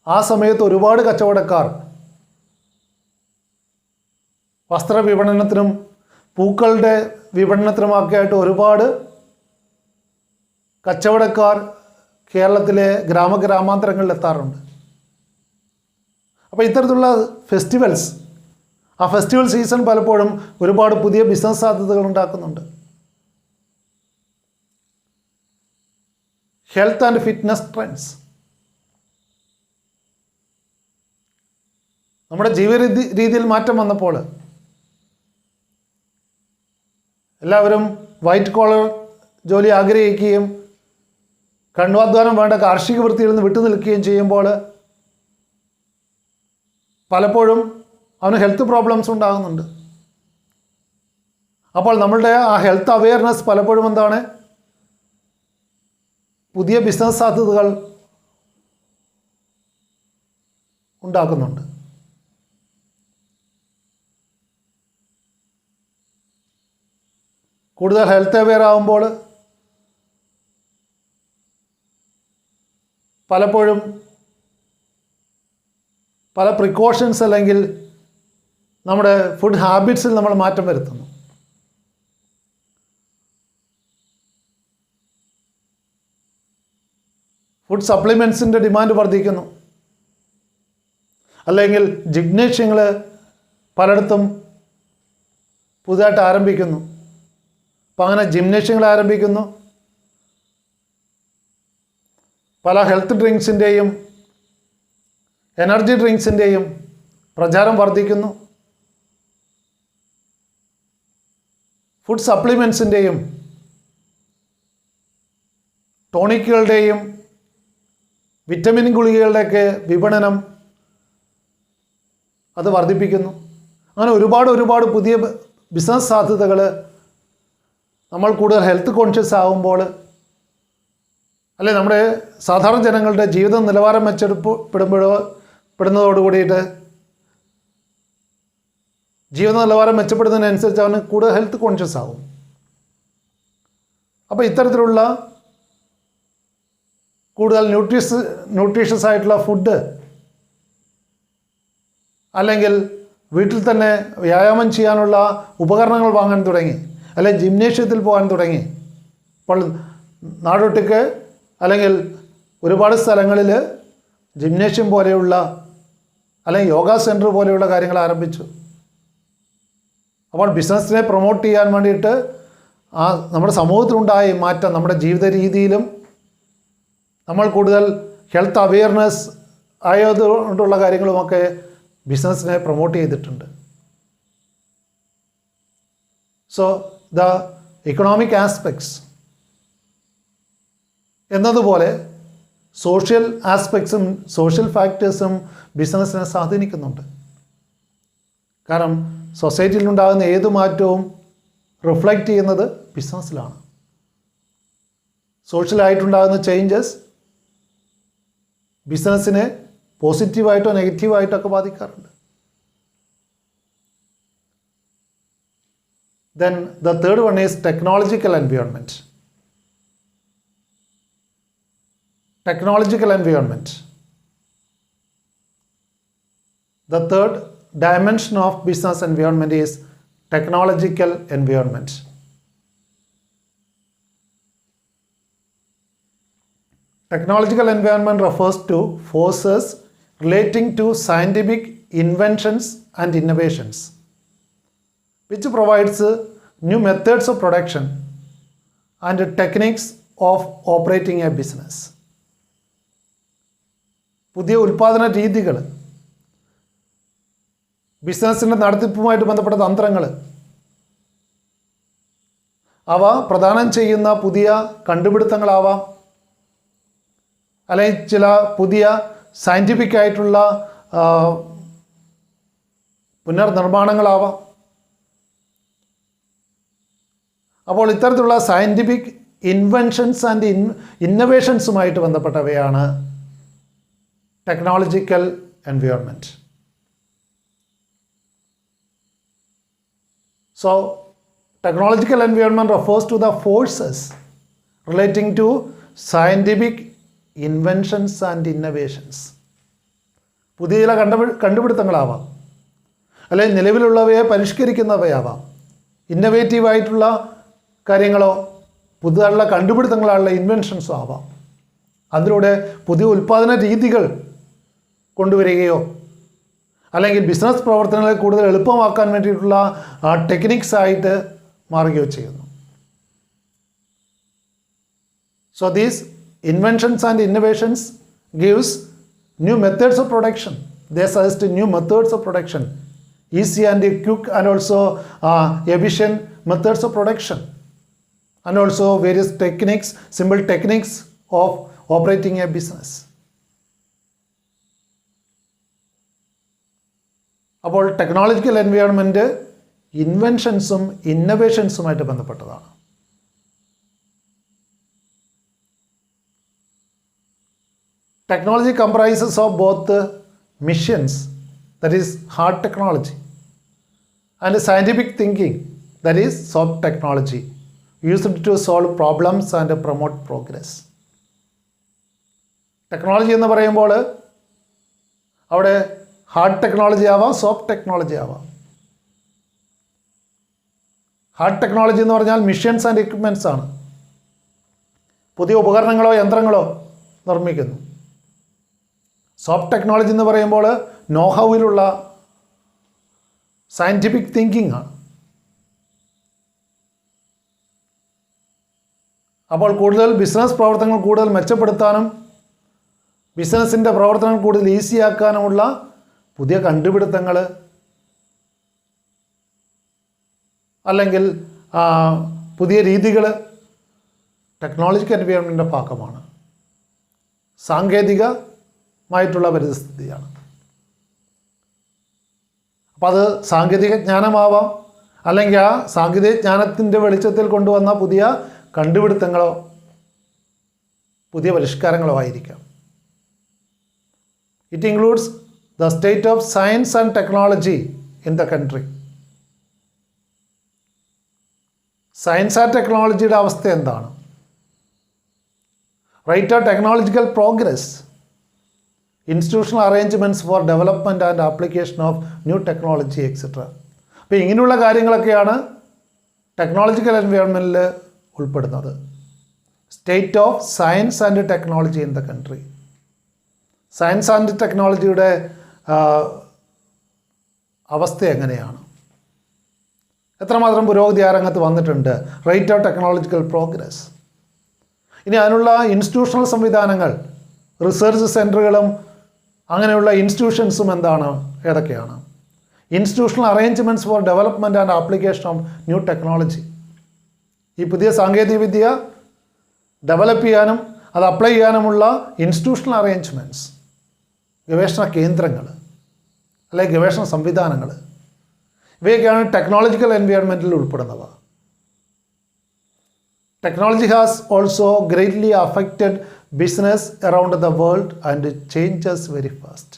ആ സമയത്ത് ഒരുപാട് കച്ചവടക്കാർ വസ്ത്ര വിപണനത്തിനും പൂക്കളുടെ വിപണനത്തിനുമൊക്കെ ആയിട്ട് ഒരുപാട് കച്ചവടക്കാർ കേരളത്തിലെ ഗ്രാമാന്തരങ്ങളിൽ എത്താറുണ്ട്. അപ്പോൾ ഇത്തരത്തിലുള്ള ഫെസ്റ്റിവൽസ്, ആ ഫെസ്റ്റിവൽ സീസൺ പലപ്പോഴും ഒരുപാട് പുതിയ ബിസിനസ് സാധ്യതകൾ ഉണ്ടാക്കുന്നുണ്ട്. Health and fitness trends. നമ്മുടെ ജീവിത രീതിയിൽ മാറ്റം വന്നപ്പോൾ എല്ലാവരും വൈറ്റ് കോളർ ജോലി ആഗ്രഹിക്കുകയും കഠിനാധ്വാനം വേണ്ട കാർഷിക വൃത്തിയിൽ നിന്ന് വിട്ടുനിൽക്കുകയും ചെയ്യുമ്പോൾ പലപ്പോഴും അവന് ഹെൽത്ത് പ്രോബ്ലംസ് ഉണ്ടാകുന്നുണ്ട്. അപ്പോൾ നമ്മളുടെ ആ ഹെൽത്ത് അവെയർനെസ് പലപ്പോഴും എന്താണ്, പുതിയ ബിസിനസ് സാധ്യതകൾ ഉണ്ടാക്കുന്നുണ്ട്. കൂടുതൽ ഹെൽത്ത് അവെയർ ആകുമ്പോൾ പലപ്പോഴും പല പ്രിക്കോഷൻസ് അല്ലെങ്കിൽ നമ്മുടെ ഫുഡ് ഹാബിറ്റ്സിൽ നമ്മൾ മാറ്റം വരുത്തുന്നു. ഫുഡ് സപ്ലിമെൻറ്റ്സിൻ്റെ ഡിമാൻഡ് വർദ്ധിക്കുന്നു. അല്ലെങ്കിൽ ജിംനേഷ്യങ്ങൾ പലയിടത്തും പുതുതായിട്ട് ആരംഭിക്കുന്നു. അപ്പോൾ അങ്ങനെ ജിംനേഷ്യങ്ങൾ ആരംഭിക്കുന്നു. പല ഹെൽത്ത് ഡ്രിങ്ക്സിൻ്റെയും എനർജി ഡ്രിങ്ക്സിൻ്റെയും പ്രചാരം വർദ്ധിക്കുന്നു. ഫുഡ് സപ്ലിമെൻറ്റ്സിൻ്റെയും ടോണിക്കുകളുടെയും വിറ്റമിൻ ഗുളികകളുടെയൊക്കെ വിപണനം അത് വർദ്ധിപ്പിക്കുന്നു. അങ്ങനെ ഒരുപാട് പുതിയ ബിസിനസ് സാധ്യതകൾ നമ്മൾ കൂടുതൽ ഹെൽത്ത് കോൺഷ്യസ് ആകുമ്പോൾ, അല്ലെ നമ്മുടെ സാധാരണ ജനങ്ങളുടെ ജീവിത നിലവാരം മെച്ചപ്പെടുന്നതോടുകൂടിയിട്ട് ജീവിത നിലവാരം മെച്ചപ്പെടുന്നതിനനുസരിച്ച് അവന് കൂടുതൽ ഹെൽത്ത് കോൺഷ്യസ് ആകും. അപ്പോൾ ഇത്തരത്തിലുള്ള കൂടുതൽ ന്യൂട്രീഷ്യസ് ആയിട്ടുള്ള ഫുഡ്, അല്ലെങ്കിൽ വീട്ടിൽ തന്നെ വ്യായാമം ചെയ്യാനുള്ള ഉപകരണങ്ങൾ വാങ്ങാൻ തുടങ്ങി, അല്ലെങ്കിൽ ജിംനേഷ്യത്തിൽ പോകാൻ തുടങ്ങി. ഇപ്പോൾ നാടൊട്ടുക്ക് അല്ലെങ്കിൽ ഒരുപാട് സ്ഥലങ്ങളിൽ ജിംനേഷ്യം പോലെയുള്ള അല്ലെങ്കിൽ യോഗ സെൻറ്റർ പോലെയുള്ള കാര്യങ്ങൾ ആരംഭിച്ചു. അപ്പോൾ ബിസിനസ്സിനെ പ്രൊമോട്ട് ചെയ്യാൻ വേണ്ടിയിട്ട് നമ്മുടെ സമൂഹത്തിലുണ്ടായ മാറ്റം, നമ്മുടെ ജീവിത രീതിയിലും നമ്മൾ കൂടുതൽ ഹെൽത്ത് അവെയർനെസ് ആയതുകൊണ്ടുള്ള കാര്യങ്ങളുമൊക്കെ ബിസിനസ്സിനെ പ്രൊമോട്ട് ചെയ്തിട്ടുണ്ട്. സോ ദ ഇക്കണോമിക് ആസ്പെക്ട്സ് എന്നതുപോലെ സോഷ്യൽ ആസ്പെക്ട്സും സോഷ്യൽ ഫാക്ടേഴ്സും ബിസിനസ്സിനെ സ്വാധീനിക്കുന്നുണ്ട്. കാരണം സൊസൈറ്റിയിലുണ്ടാകുന്ന ഏത് മാറ്റവും റിഫ്ലക്റ്റ് ചെയ്യുന്നത് ബിസിനസ്സിലാണ്. സോഷ്യലായിട്ടുണ്ടാകുന്ന ചേഞ്ചസ് ബിസിനസ്സിനെ പോസിറ്റീവായിട്ടോ നെഗറ്റീവായിട്ടോ ഒക്കെ ബാധിക്കാറുണ്ട്. Then the third one is technological environment. Technological environment. The third dimension of business environment is technological environment. Technological environment refers to forces relating to scientific inventions and innovations, which provides new methods of production and techniques of operating a business. പുതിയ ഉൽപ്പാദന രീതികൾ, ബിസിനസ്സിൻ്റെ നടത്തിപ്പുമായിട്ട് ബന്ധപ്പെട്ട തന്ത്രങ്ങൾ, അവ പ്രദാനം ചെയ്യുന്ന പുതിയ കണ്ടുപിടുത്തങ്ങളാവാം, അല്ലെങ്കിൽ ചില പുതിയ സയൻറ്റിഫിക് ആയിട്ടുള്ള പുനർനിർമ്മാണങ്ങളാവാം. അപ്പോൾ ഇത്തരത്തിലുള്ള സയൻറ്റിഫിക് ഇൻവെൻഷൻസ് ആൻഡ് ഇന്നൊവേഷൻസുമായിട്ട് ബന്ധപ്പെട്ടവയാണ് technological environment. So technological environment refers to the forces relating to scientific inventions and innovations. പുതിയ ചില കണ്ടുപിടുത്തങ്ങളാവാം, അല്ലെങ്കിൽ നിലവിലുള്ളവയെ പരിഷ്കരിക്കുന്നവയാവാം. ഇന്നൊവേറ്റീവായിട്ടുള്ള കാര്യങ്ങളോ പുതുതായിട്ടുള്ള കണ്ടുപിടുത്തങ്ങളായുള്ള ഇൻവെൻഷൻസോ ആവാം. അതിലൂടെ പുതിയ ഉൽപ്പാദന രീതികൾ കൊണ്ടുവരികയോ അല്ലെങ്കിൽ ബിസിനസ് പ്രവർത്തനങ്ങളെ കൂടുതൽ എളുപ്പമാക്കാൻ വേണ്ടിയിട്ടുള്ള ടെക്നിക്സ് ആയിട്ട് മാറുകയോ ചെയ്യുന്നു. So these inventions and innovations gives new methods of production. They suggest new methods of production, easy and quick and also efficient methods of production, and also various techniques, simple techniques of operating a business. അപ്പോൾ technological environment ഇൻവെൻഷൻസും ഇന്നൊവേഷൻസുമായിട്ട് ബന്ധപ്പെട്ടതാണ്. Technology comprises of both missions, that is hard technology, and scientific thinking, that is soft technology, used to solve problems and promote progress. Technology എന്ന് പറയുമ്പോൾ അവിടെ hard technology ആവാം, soft technology ആവാം. Hard technology എന്ന് പറഞ്ഞാൽ missions and equipments ആണ്. പുതിയ ഉപകരണങ്ങളോ യന്ത്രങ്ങളോ നിർമ്മിക്കുന്നു. സോഫ്റ്റ് ടെക്നോളജി എന്ന് പറയുമ്പോൾ നോഹൗവിലുള്ള സയൻറ്റിഫിക് തിങ്കിങ് ആണ്. അപ്പോൾ കൂടുതൽ ബിസിനസ് പ്രവർത്തനങ്ങൾ കൂടുതൽ മെച്ചപ്പെടുത്താനും ബിസിനസ്സിൻ്റെ പ്രവർത്തനം കൂടുതൽ ഈസിയാക്കാനുമുള്ള പുതിയ കണ്ടുപിടുത്തങ്ങൾ, അല്ലെങ്കിൽ പുതിയ രീതികൾ ടെക്നോളജിക്കൽ എൻവയോൺമെൻറ്റിൻ്റെ ഭാഗമാണ്. സാങ്കേതികമായിട്ടുള്ള പരിസ്ഥിതിയാണ്. അപ്പോൾ അത് സാങ്കേതിക ജ്ഞാനമാവാം, അല്ലെങ്കിൽ ആ സാങ്കേതിക ജ്ഞാനത്തിൻ്റെ വെളിച്ചത്തിൽ കൊണ്ടുവന്ന പുതിയ കണ്ടുപിടുത്തങ്ങളോ പുതിയ പരിഷ്കാരങ്ങളോ ആയിരിക്കാം. It includes the state of science and technology in the country. Science and ടെക്നോളജിയുടെ അവസ്ഥ എന്താണ്? Rate of technological progress, institutional arrangements for development and application of new technology etcetera. അപ്പോൾ ഇങ്ങനെയുള്ള കാര്യങ്ങളൊക്കെയാണ് ടെക്നോളജിക്കൽ എൻവയോൺമെൻറ്റിൽ ഉൾപ്പെടുന്നത്. State of science and technology in the country. Science and ടെക്നോളജിയുടെ അവസ്ഥ എങ്ങനെയാണ്? എത്രമാത്രം പുരോഗതി ആ രംഗത്ത് വന്നിട്ടുണ്ട്? Rate of technological progress. ഇനി അതിനുള്ള ഇൻസ്റ്റിറ്റ്യൂഷണൽ സംവിധാനങ്ങൾ, റിസർച്ച് സെൻറ്ററുകളും അങ്ങനെയുള്ള ഇൻസ്റ്റിറ്റ്യൂഷൻസും എന്താണ്, ഏതൊക്കെയാണ്? Institutional arrangements for development and application of new technology. ഈ പുതിയ സാങ്കേതികവിദ്യ ഡെവലപ്പ് ചെയ്യാനും അത് അപ്ലൈ ചെയ്യാനുമുള്ള ഇൻസ്റ്റിറ്റ്യൂഷണൽ അറേഞ്ച്മെൻറ്റ്സ്, ഗവേഷണ കേന്ദ്രങ്ങൾ അല്ലെങ്കിൽ ഗവേഷണ സംവിധാനങ്ങൾ, ഇവയൊക്കെയാണ് ടെക്നോളജിക്കൽ എൻവയോൺമെൻറ്റിൽ ഉൾപ്പെടുന്നവ. Technology has also greatly affected business around the world and changes very fast.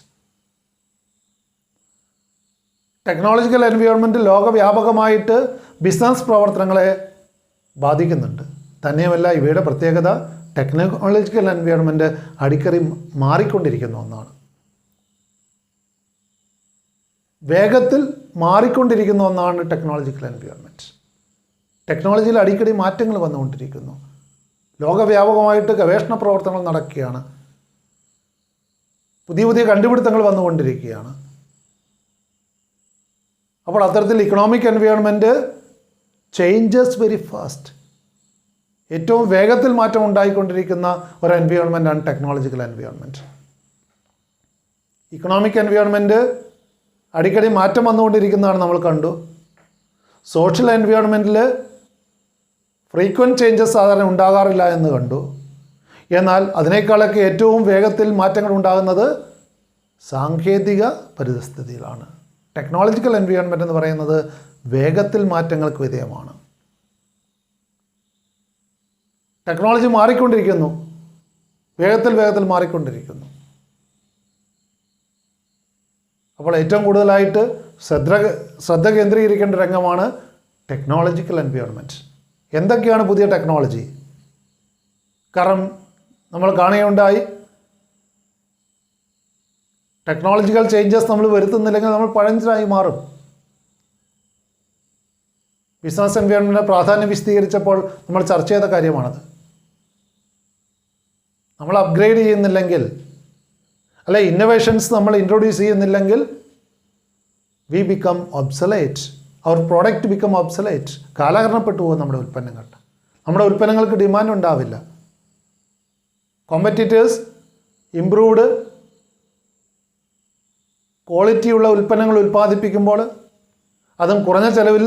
Technological environment ലോകവ്യാപകമായിട്ട് ബിസിനസ് പ്രവർത്തനങ്ങളെ ബാധിക്കുന്നുണ്ട്. തന്നെയുമല്ല, ഇവയുടെ പ്രത്യേകത ടെക്നോളജിക്കൽ എൻവയോൺമെൻറ്റ് അടിക്കടി മാറിക്കൊണ്ടിരിക്കുന്ന ഒന്നാണ്. വേഗത്തിൽ മാറിക്കൊണ്ടിരിക്കുന്ന ഒന്നാണ് ടെക്നോളജിക്കൽ എൻവയോൺമെൻറ്റ്. ടെക്നോളജിയിൽ അടിക്കടി മാറ്റങ്ങൾ വന്നുകൊണ്ടിരിക്കുന്നു. ലോകവ്യാപകമായിട്ട് ഗവേഷണ പ്രവർത്തനങ്ങൾ നടക്കുകയാണ്. പുതിയ പുതിയ കണ്ടുപിടുത്തങ്ങൾ വന്നുകൊണ്ടിരിക്കുകയാണ്. അപ്പോൾ അത്തരത്തിൽ economic environment changes very fast. ഏറ്റവും വേഗത്തിൽ മാറ്റം ഉണ്ടായിക്കൊണ്ടിരിക്കുന്ന ഒരു എൻവയോൺമെൻറ്റാണ് ടെക്നോളജിക്കൽ എൻവയോൺമെൻറ്റ്. ഇക്കണോമിക് എൻവയോൺമെൻറ്റ് അടിക്കടി മാറ്റം വന്നുകൊണ്ടിരിക്കുന്നതാണ് നമ്മൾ കണ്ടു. സോഷ്യൽ എൻവയോൺമെൻറ്റിൽ ഫ്രീക്വൻറ്റ് ചേഞ്ചസ് സാധാരണ ഉണ്ടാകാറില്ല എന്ന് കണ്ടു. എന്നാൽ അതിനേക്കാളൊക്കെ ഏറ്റവും വേഗത്തിൽ മാറ്റങ്ങൾ ഉണ്ടാകുന്നത് സാങ്കേതിക പരിസ്ഥിതിയിലാണ്. ടെക്നോളജിക്കൽ എൻവയോൺമെൻറ്റ് എന്ന് പറയുന്നത് വേഗത്തിൽ മാറ്റങ്ങൾക്ക് വിധേയമാണ്. ടെക്നോളജി മാറിക്കൊണ്ടിരിക്കുന്നു, വേഗത്തിൽ മാറിക്കൊണ്ടിരിക്കുന്നു. അപ്പോൾ ഏറ്റവും കൂടുതലായിട്ട് ശ്രദ്ധ കേന്ദ്രീകരിക്കേണ്ട രംഗമാണ് ടെക്നോളജിക്കൽ എൻവയോൺമെൻറ്റ്. എന്തൊക്കെയാണ് പുതിയ ടെക്നോളജി? കാരണം നമ്മൾ കാണുകയുണ്ടായി, ടെക്നോളജിക്കൽ ചേഞ്ചസ് നമ്മൾ വരുത്തുന്നില്ലെങ്കിൽ നമ്മൾ പഴഞ്ചനായി മാറും. ബിസിനസ് എൻവയോൺമെൻറ്റിനെ പ്രാധാന്യം വിശദീകരിച്ചപ്പോൾ നമ്മൾ ചർച്ച ചെയ്ത കാര്യമാണത്. നമ്മൾ അപ്ഗ്രേഡ് ചെയ്യുന്നില്ലെങ്കിൽ, അല്ലെ ഇന്നോവേഷൻസ് നമ്മൾ ഇൻട്രൊഡ്യൂസ് ചെയ്യുന്നില്ലെങ്കിൽ, we become obsolete, our product become obsolete. കാലഹരണപ്പെട്ടു പോകും നമ്മുടെ ഉൽപ്പന്നങ്ങൾ. നമ്മുടെ ഉൽപ്പന്നങ്ങൾക്ക് ഡിമാൻഡ് ഉണ്ടാവില്ല. കോമ്പറ്റീറ്റേഴ്സ് ഇംപ്രൂവ്ഡ് ക്വാളിറ്റിയുള്ള ഉൽപ്പന്നങ്ങൾ ഉൽപ്പാദിപ്പിക്കുമ്പോൾ, അതും കുറഞ്ഞ ചിലവിൽ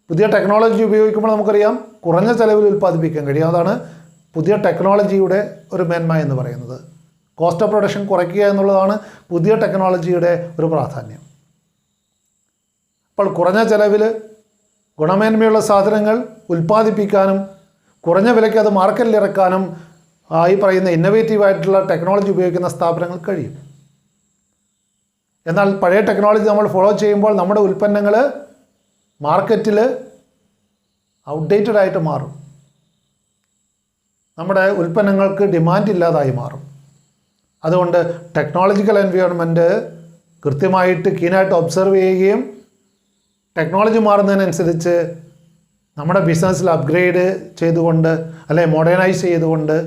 പുതിയ ടെക്നോളജി ഉപയോഗിക്കുമ്പോൾ നമുക്കറിയാം കുറഞ്ഞ ചിലവിൽ ഉൽപ്പാദിപ്പിക്കാൻ കഴിയും. അതാണ് പുതിയ ടെക്നോളജിയുടെ ഒരു മേന്മ എന്ന് പറയുന്നത്. കോസ്റ്റ് ഓഫ് പ്രൊഡക്ഷൻ കുറയ്ക്കുക എന്നുള്ളതാണ് പുതിയ ടെക്നോളജിയുടെ ഒരു പ്രാധാന്യം. അപ്പോൾ കുറഞ്ഞ ചിലവിൽ ഗുണമേന്മയുള്ള സാധനങ്ങൾ ഉൽപ്പാദിപ്പിക്കാനും കുറഞ്ഞ വിലയ്ക്ക് അത് മാർക്കറ്റിൽ ഇറക്കാനും ഈ പറയുന്ന ഇന്നൊവേറ്റീവായിട്ടുള്ള ടെക്നോളജി ഉപയോഗിക്കുന്ന സ്ഥാപനങ്ങൾ കഴിയും. എന്നാൽ പഴയ ടെക്നോളജി നമ്മൾ ഫോളോ ചെയ്യുമ്പോൾ നമ്മുടെ ഉൽപ്പന്നങ്ങൾ മാർക്കറ്റിൽ ഔട്ട്ഡേറ്റഡ് ആയിട്ട് മാറും. നമ്മുടെ ഉൽപ്പന്നങ്ങൾക്ക് ഡിമാൻഡ് ഇല്ലാതായി മാറും. അതുകൊണ്ട് ടെക്നോളജിക്കൽ എൻവയോൺമെൻറ്റ് കൃത്യമായിട്ട് കീനായിട്ട് ഒബ്സർവ് ചെയ്യുകയും ടെക്നോളജി മാറുന്നതിനനുസരിച്ച് നമ്മുടെ ബിസിനസ്സിൽ അപ്ഗ്രേഡ് ചെയ്തുകൊണ്ട് അല്ലെങ്കിൽ മോഡേണൈസ് ചെയ്തുകൊണ്ട്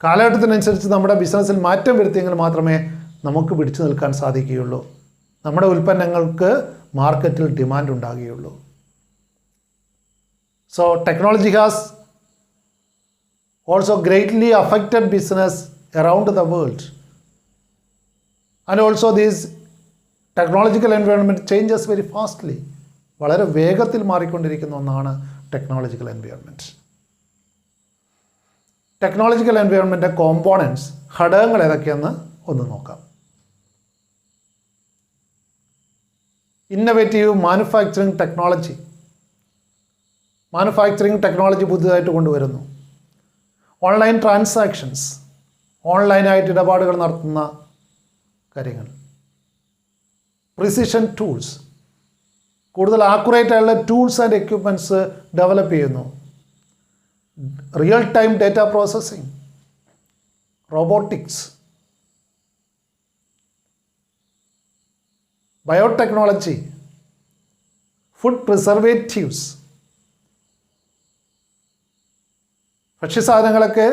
കാലഘട്ടത്തിനനുസരിച്ച് നമ്മുടെ ബിസിനസ്സിൽ മാറ്റം വരുത്തിയെങ്കിൽ മാത്രമേ നമുക്ക് പിടിച്ചു നിൽക്കാൻ സാധിക്കുകയുള്ളൂ. നമ്മുടെ ഉൽപ്പന്നങ്ങൾക്ക് മാർക്കറ്റിൽ ഡിമാൻഡ് ഉണ്ടാകുകയുള്ളൂ. So technology has also greatly affected business around the world. And also this technological environment changes very fastly. വളരെ വേഗത്തിൽ മാറിക്കൊണ്ടിരിക്കുന്ന ഒന്നാണ് ടെക്നോളജിക്കൽ എൻവയോൺമെൻറ്റ്. ടെക്നോളജിക്കൽ എൻവയോൺമെൻറ്റിൻ്റെ കോമ്പോണൻറ്റ്സ്, ഘടകങ്ങൾ ഏതൊക്കെയെന്ന് ഒന്ന് നോക്കാം. Innovative manufacturing technology. Manufacturing technology പുതിയതായിട്ട് കൊണ്ടുവരുന്നു. ഓൺലൈൻ ട്രാൻസാക്ഷൻസ്, ഓൺലൈനായിട്ട് ഇടപാടുകൾ നടത്തുന്ന കാര്യങ്ങൾ. പ്രിസിഷൻ ടൂൾസ്, കൂടുതൽ ആക്യുറേറ്റ് ആയുള്ള ടൂൾസ് ആൻഡ് എക്യുപ്മെൻറ്റ്സ് ഡെവലപ്പ് ചെയ്യുന്നു. Real time data processing, robotics, biotechnology, food preservatives, ഭക്ഷ്യസാധനങ്ങളൊക്കെ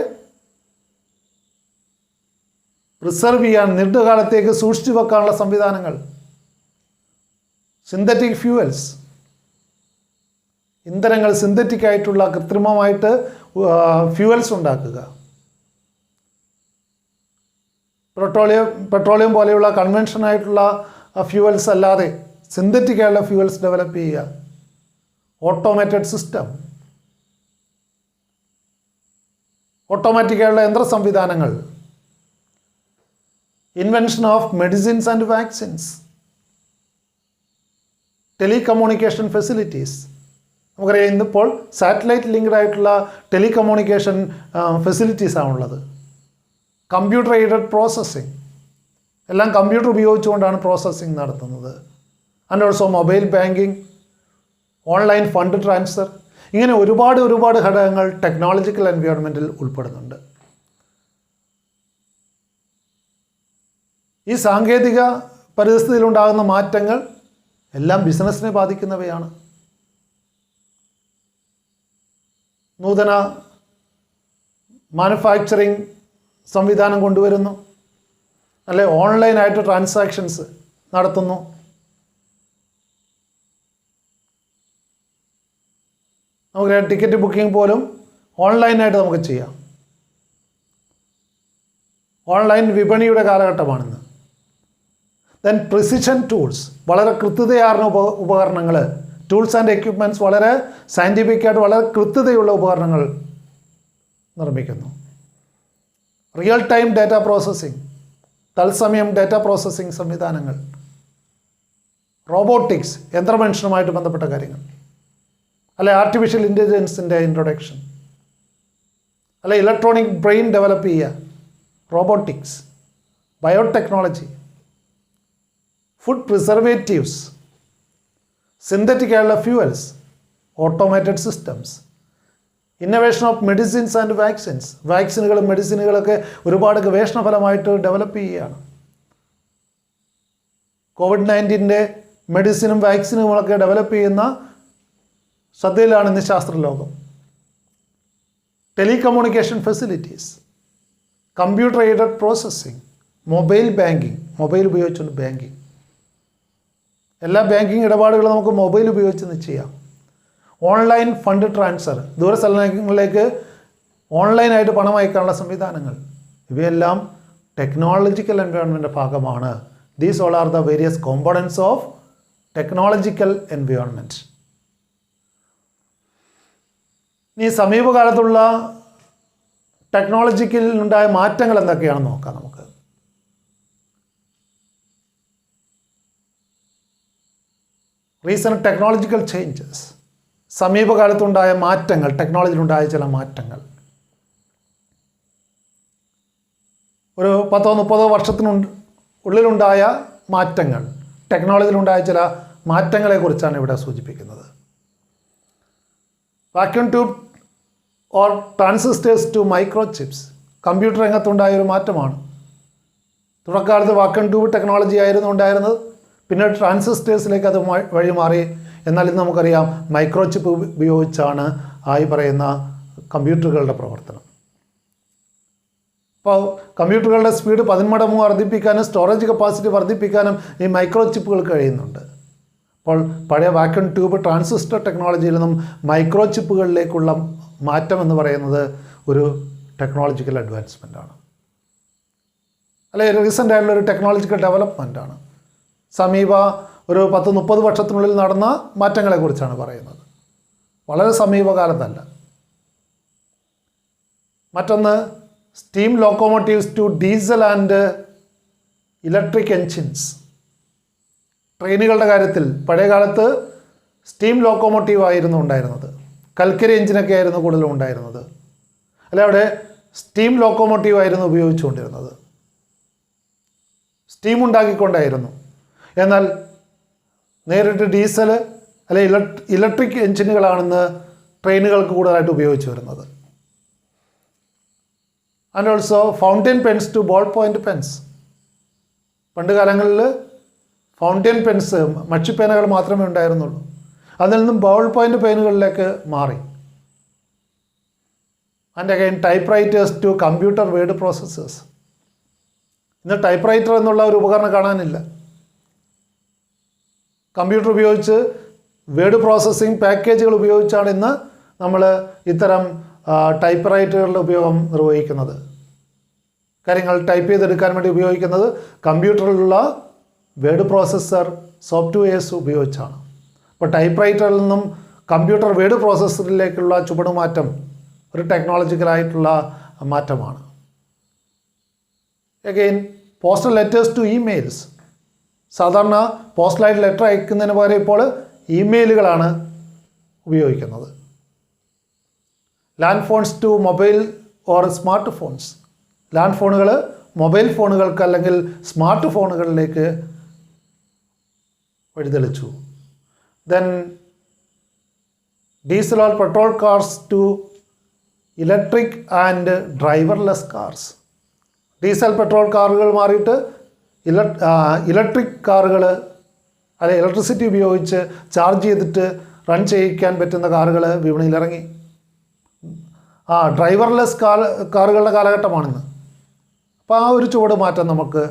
പ്രിസർവ് ചെയ്യാൻ, ദീർഘകാലത്തേക്ക് സൂക്ഷിച്ചു വെക്കാനുള്ള സംവിധാനങ്ങൾ. സിന്തറ്റിക് ഫ്യൂവൽസ്, ഇന്ധനങ്ങൾ സിന്തറ്റിക് ആയിട്ടുള്ള കൃത്രിമമായിട്ട് ഫ്യൂവൽസ് ഉണ്ടാക്കുക. പെട്രോളിയം പോലെയുള്ള കൺവെൻഷനായിട്ടുള്ള ഫ്യൂവൽസ് അല്ലാതെ സിന്തറ്റിക് ആയുള്ള ഫ്യൂവൽസ് ഡെവലപ്പ് ചെയ്യുക. ഓട്ടോമേറ്റഡ് സിസ്റ്റം, ഓട്ടോമാറ്റിക്കായുള്ള യന്ത്ര സംവിധാനങ്ങൾ. Invention of medicines and vaccines. Telecommunication facilities, നമുക്കറിയാം ഇന്നിപ്പോൾ സാറ്റലൈറ്റ് ലിങ്ക്ഡ് ആയിട്ടുള്ള ടെലികമ്മ്യൂണിക്കേഷൻ ഫെസിലിറ്റീസാണുള്ളത്. കമ്പ്യൂട്ടർ എയ്ഡഡ് പ്രോസസ്സിംഗ്, എല്ലാം കമ്പ്യൂട്ടർ ഉപയോഗിച്ചുകൊണ്ടാണ് പ്രോസസ്സിംഗ് നടത്തുന്നത്. And also mobile banking, online fund transfer. ഇങ്ങനെ ഒരുപാട് ഘടകങ്ങൾ ടെക്നോളജിക്കൽ എൻവയോൺമെൻറ്റിൽ ഉൾപ്പെടുന്നുണ്ട്. ഈ സാങ്കേതിക പരിസ്ഥിതിയിലുണ്ടാകുന്ന മാറ്റങ്ങൾ എല്ലാം ബിസിനസ്സിനെ ബാധിക്കുന്നവയാണ്. നൂതന മാനുഫാക്ചറിങ് സംവിധാനം കൊണ്ടുവരുന്നു, അല്ലെ ഓൺലൈനായിട്ട് ട്രാൻസാക്ഷൻസ് നടത്തുന്നു. നമുക്ക് ടിക്കറ്റ് ബുക്കിംഗ് പോലും ഓൺലൈനായിട്ട് നമുക്ക് ചെയ്യാം. ഓൺലൈൻ വിപണിയുടെ കാലഘട്ടമാണിന്ന്. ദെൻ പ്രിസിഷൻ ടൂൾസ്, വളരെ കൃത്യതയാർന്ന ഉപകരണങ്ങൾ, ടൂൾസ് ആൻഡ് എക്യുപ്മെൻറ്റ്സ്, വളരെ സയൻറ്റിഫിക്കായിട്ട് വളരെ കൃത്യതയുള്ള ഉപകരണങ്ങൾ നിർമ്മിക്കുന്നു. റിയൽ ടൈം ഡാറ്റ പ്രോസസ്സിംഗ്, തത്സമയം ഡാറ്റ പ്രോസസ്സിംഗ് സംവിധാനങ്ങൾ. റോബോട്ടിക്സ്, യന്ത്രമനുഷ്യനുമായിട്ട് ബന്ധപ്പെട്ട കാര്യങ്ങൾ, അല്ലെ ആർട്ടിഫിഷ്യൽ ഇൻ്റലിജൻസിൻ്റെ ഇൻട്രൊഡക്ഷൻ, അല്ലെ ഇലക്ട്രോണിക് ബ്രെയിൻ ഡെവലപ്പ് ചെയ്യുക. Robotics, biotechnology, food preservatives, synthetic ആയുള്ള fuels, automated systems. Innovation of medicines and vaccines, വാക്സിനുകളും മെഡിസിനുകളൊക്കെ ഒരുപാട് ഗവേഷണ ഫലമായിട്ട് ഡെവലപ്പ് ചെയ്യുകയാണ്. COVID-19 മെഡിസിനും വാക്സിനുകളൊക്കെ ഡെവലപ്പ് ചെയ്യുന്ന ശ്രദ്ധയിലാണ് ഇന്ന് ശാസ്ത്രലോകം. Telecommunication facilities, computer aided processing, mobile banking, mobile ഉപയോഗിച്ചുകൊണ്ട് ബാങ്കിങ്. എല്ലാ ബാങ്കിങ് ഇടപാടുകളും നമുക്ക് മൊബൈൽ ഉപയോഗിച്ച് ചെയ്യാം. ഓൺലൈൻ ഫണ്ട് ട്രാൻസ്ഫർ, ദൂരസ്ഥലങ്ങളിലേക്ക് ഓൺലൈനായിട്ട് പണം അയക്കാനുള്ള സംവിധാനങ്ങൾ. ഇവയെല്ലാം ടെക്നോളജിക്കൽ എൻവയോൺമെൻറ്റിൻ്റെ ഭാഗമാണ്. These all are the various components of technological environment. ഈ സമീപകാലത്തുള്ള ടെക്നോളജിക്കൽ ഉണ്ടായ മാറ്റങ്ങൾ എന്തൊക്കെയാണെന്ന് നോക്കാം നമുക്ക്. റീസെൻറ്റ് ടെക്നോളജിക്കൽ ചേഞ്ചസ്, സമീപകാലത്തുണ്ടായ മാറ്റങ്ങൾ, ടെക്നോളജിയിലുണ്ടായ ചില മാറ്റങ്ങൾ. ഒരു 10-30 വർഷത്തിനുള്ളിലുണ്ടായ മാറ്റങ്ങൾ, ടെക്നോളജിയിലുണ്ടായ ചില മാറ്റങ്ങളെക്കുറിച്ചാണ് ഇവിടെ സൂചിപ്പിക്കുന്നത്. Vacuum tube or transistors to micro chips, computer രംഗത്തുണ്ടായ ഒരു മാറ്റമാണ്. തുടക്കകാലത്ത് വാക്യൂം ട്യൂബ് ടെക്നോളജി ആയിരുന്നു ഉണ്ടായിരുന്നത്, പിന്നെ ട്രാൻസിസ്റ്റേഴ്സിലേക്ക് അത് വഴിമാറി. എന്നാൽ ഇന്ന് നമുക്കറിയാം മൈക്രോ ചിപ്പ് ഉപയോഗിച്ചാണ് ആയി പറയുന്ന കമ്പ്യൂട്ടറുകളുടെ പ്രവർത്തനം. അപ്പോൾ കമ്പ്യൂട്ടറുകളുടെ സ്പീഡ് 10 മടങ്ങ് വർദ്ധിപ്പിക്കാനും സ്റ്റോറേജ് കപ്പാസിറ്റി വർദ്ധിപ്പിക്കാനും ഈ മൈക്രോ ചിപ്പുകൾ കഴിയുന്നുണ്ട്. അപ്പോൾ പഴയ വാക്യൂം ട്യൂബ് ട്രാൻസിസ്റ്റർ ടെക്നോളജിയിൽ നിന്നും മൈക്രോ ചിപ്പുകളിലേക്കുള്ള മാറ്റം എന്ന് പറയുന്നത് ഒരു ടെക്നോളജിക്കൽ അഡ്വാൻസ്മെൻ്റ് ആണ്. അല്ലെങ്കിൽ റീസെൻ്റ് ആയിട്ടുള്ള ഒരു ടെക്നോളജിക്കൽ ഡെവലപ്മെൻറ്റാണ്. സമീപ ഒരു 10-30 വർഷത്തിനുള്ളിൽ നടന്ന മാറ്റങ്ങളെക്കുറിച്ചാണ് പറയുന്നത്, വളരെ സമീപകാലത്തല്ല. മറ്റൊന്ന് steam locomotives to diesel and electric engines. ട്രെയിനുകളുടെ കാര്യത്തിൽ പഴയ കാലത്ത് സ്റ്റീം ലോക്കോമോട്ടീവ് ആയിരുന്നു ഉണ്ടായിരുന്നത്, കൽക്കരി എഞ്ചിനൊക്കെ ആയിരുന്നു കൂടുതലും ഉണ്ടായിരുന്നത്. അല്ല, അവിടെ സ്റ്റീം ലോക്കോമോട്ടീവ് ആയിരുന്നു ഉപയോഗിച്ചുകൊണ്ടിരുന്നത്, സ്റ്റീം ഉണ്ടാക്കിക്കൊണ്ടായിരുന്നു. എന്നാൽ നേരിട്ട് ഡീസൽ അല്ലെ ഇലക്ട്രിക് എഞ്ചിനുകളാണെന്ന് ട്രെയിനുകൾക്ക് കൂടുതലായിട്ട് ഉപയോഗിച്ച് വരുന്നത്. And also fountain pens to ball point pens. പണ്ട് കാലങ്ങളിൽ ഫൗണ്ടൻ പെൻസ്, മഷിപ്പേനകൾ മാത്രമേ ഉണ്ടായിരുന്നുള്ളൂ. അതിൽ നിന്നും ബോൾ പോയിൻ്റ് പെയിനുകളിലേക്ക് മാറി. And again typewriters to computer word processors. ഇന്ന് ടൈപ്പ് റൈറ്റർ എന്നുള്ള ഒരു ഉപകരണം കാണാനില്ല. കമ്പ്യൂട്ടർ ഉപയോഗിച്ച് വേർഡ് പ്രോസസ്സിംഗ് പാക്കേജുകൾ ഉപയോഗിച്ചാണ് ഇന്ന് നമ്മൾ ഇത്തരം ടൈപ്പ് റൈറ്ററുകളുടെ ഉപയോഗം നിർവഹിക്കുന്നത്. കാര്യങ്ങൾ ടൈപ്പ് ചെയ്തെടുക്കാൻ വേണ്ടി ഉപയോഗിക്കുന്നത് കമ്പ്യൂട്ടറിലുള്ള വേർഡ് പ്രോസസ്സർ സോഫ്റ്റ്വെയർസ് ഉപയോഗിച്ചാണ്. അപ്പോൾ ടൈപ്പ് റൈറ്ററിൽ നിന്നും കമ്പ്യൂട്ടർ വേർഡ് പ്രോസസ്സറിലേക്കുള്ള ചുവടുമാറ്റം ഒരു ടെക്നോളജിക്കലായിട്ടുള്ള മാറ്റമാണ്. Again postal letters to emails. സാധാരണ പോസ്റ്റലായിട്ട് ലെറ്റർ അയക്കുന്നതിന് പകരം ഇപ്പോൾ ഇമെയിലുകളാണ് ഉപയോഗിക്കുന്നത്. Land phones to mobile or smart phones. Land ഫോണുകൾ മൊബൈൽ ഫോണുകൾക്ക് അല്ലെങ്കിൽ സ്മാർട്ട് ഫോണുകളിലേക്ക് വഴിതെളിച്ചു. Then diesel or petrol cars to electric and driverless cars. Diesel petrol കാറുകൾ മാറിയിട്ട് ഇലക്ട്രിക് കാറുകൾ, അല്ലെങ്കിൽ ഇലക്ട്രിസിറ്റി ഉപയോഗിച്ച് ചാർജ് ചെയ്തിട്ട് റൺ ചെയ്യിക്കാൻ പറ്റുന്ന കാറുകൾ വിപണിയിലിറങ്ങി. ഡ്രൈവർലെസ് കാറുകളുടെ കാലഘട്ടമാണിന്ന്. അപ്പോൾ ആ ഒരു ചുവട് മാറ്റം നമുക്ക്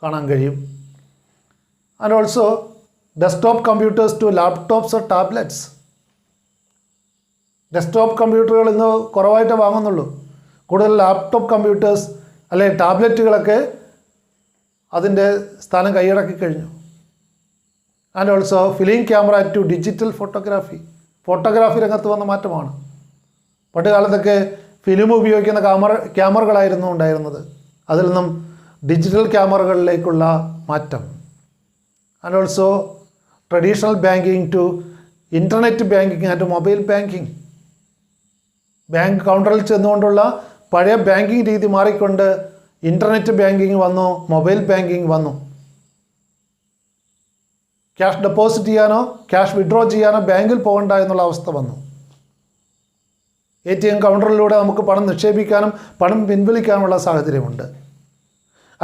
കാണാൻ കഴിയും. And also desktop computers to laptops or tablets. Desktop കമ്പ്യൂട്ടറുകൾ ഇന്ന് കുറവായിട്ടേ വാങ്ങുന്നുള്ളൂ. കൂടുതൽ ലാപ്ടോപ്പ് കമ്പ്യൂട്ടേഴ്സ് അല്ലെങ്കിൽ ടാബ്ലറ്റുകളൊക്കെ അതിൻ്റെ സ്ഥാനം കൈയടക്കി കഴിഞ്ഞു. And also film camera to digital photography. Photography രംഗത്ത് വന്ന മാറ്റമാണ്. പണ്ട് കാലത്തൊക്കെ ഫിലിം ഉപയോഗിക്കുന്ന ക്യാമറകളായിരുന്നു ഉണ്ടായിരുന്നത്. അതിൽ നിന്നും ഡിജിറ്റൽ ക്യാമറകളിലേക്കുള്ള മാറ്റം. And also traditional banking to internet banking and mobile banking. Bank കൗണ്ടറിൽ ചെന്നുകൊണ്ടുള്ള പഴയ ബാങ്കിങ് രീതി മാറിക്കൊണ്ട് ഇൻ്റർനെറ്റ് ബാങ്കിങ് വന്നു, മൊബൈൽ ബാങ്കിങ് വന്നു. ക്യാഷ് ഡെപ്പോസിറ്റ് ചെയ്യാനോ ക്യാഷ് വിഡ്രോ ചെയ്യാനോ ബാങ്കിൽ പോകണ്ട എന്നുള്ള അവസ്ഥ വന്നു. ATM കൗണ്ടറിലൂടെ നമുക്ക് പണം നിക്ഷേപിക്കാനും പണം പിൻവലിക്കാനുമുള്ള സാഹചര്യമുണ്ട്.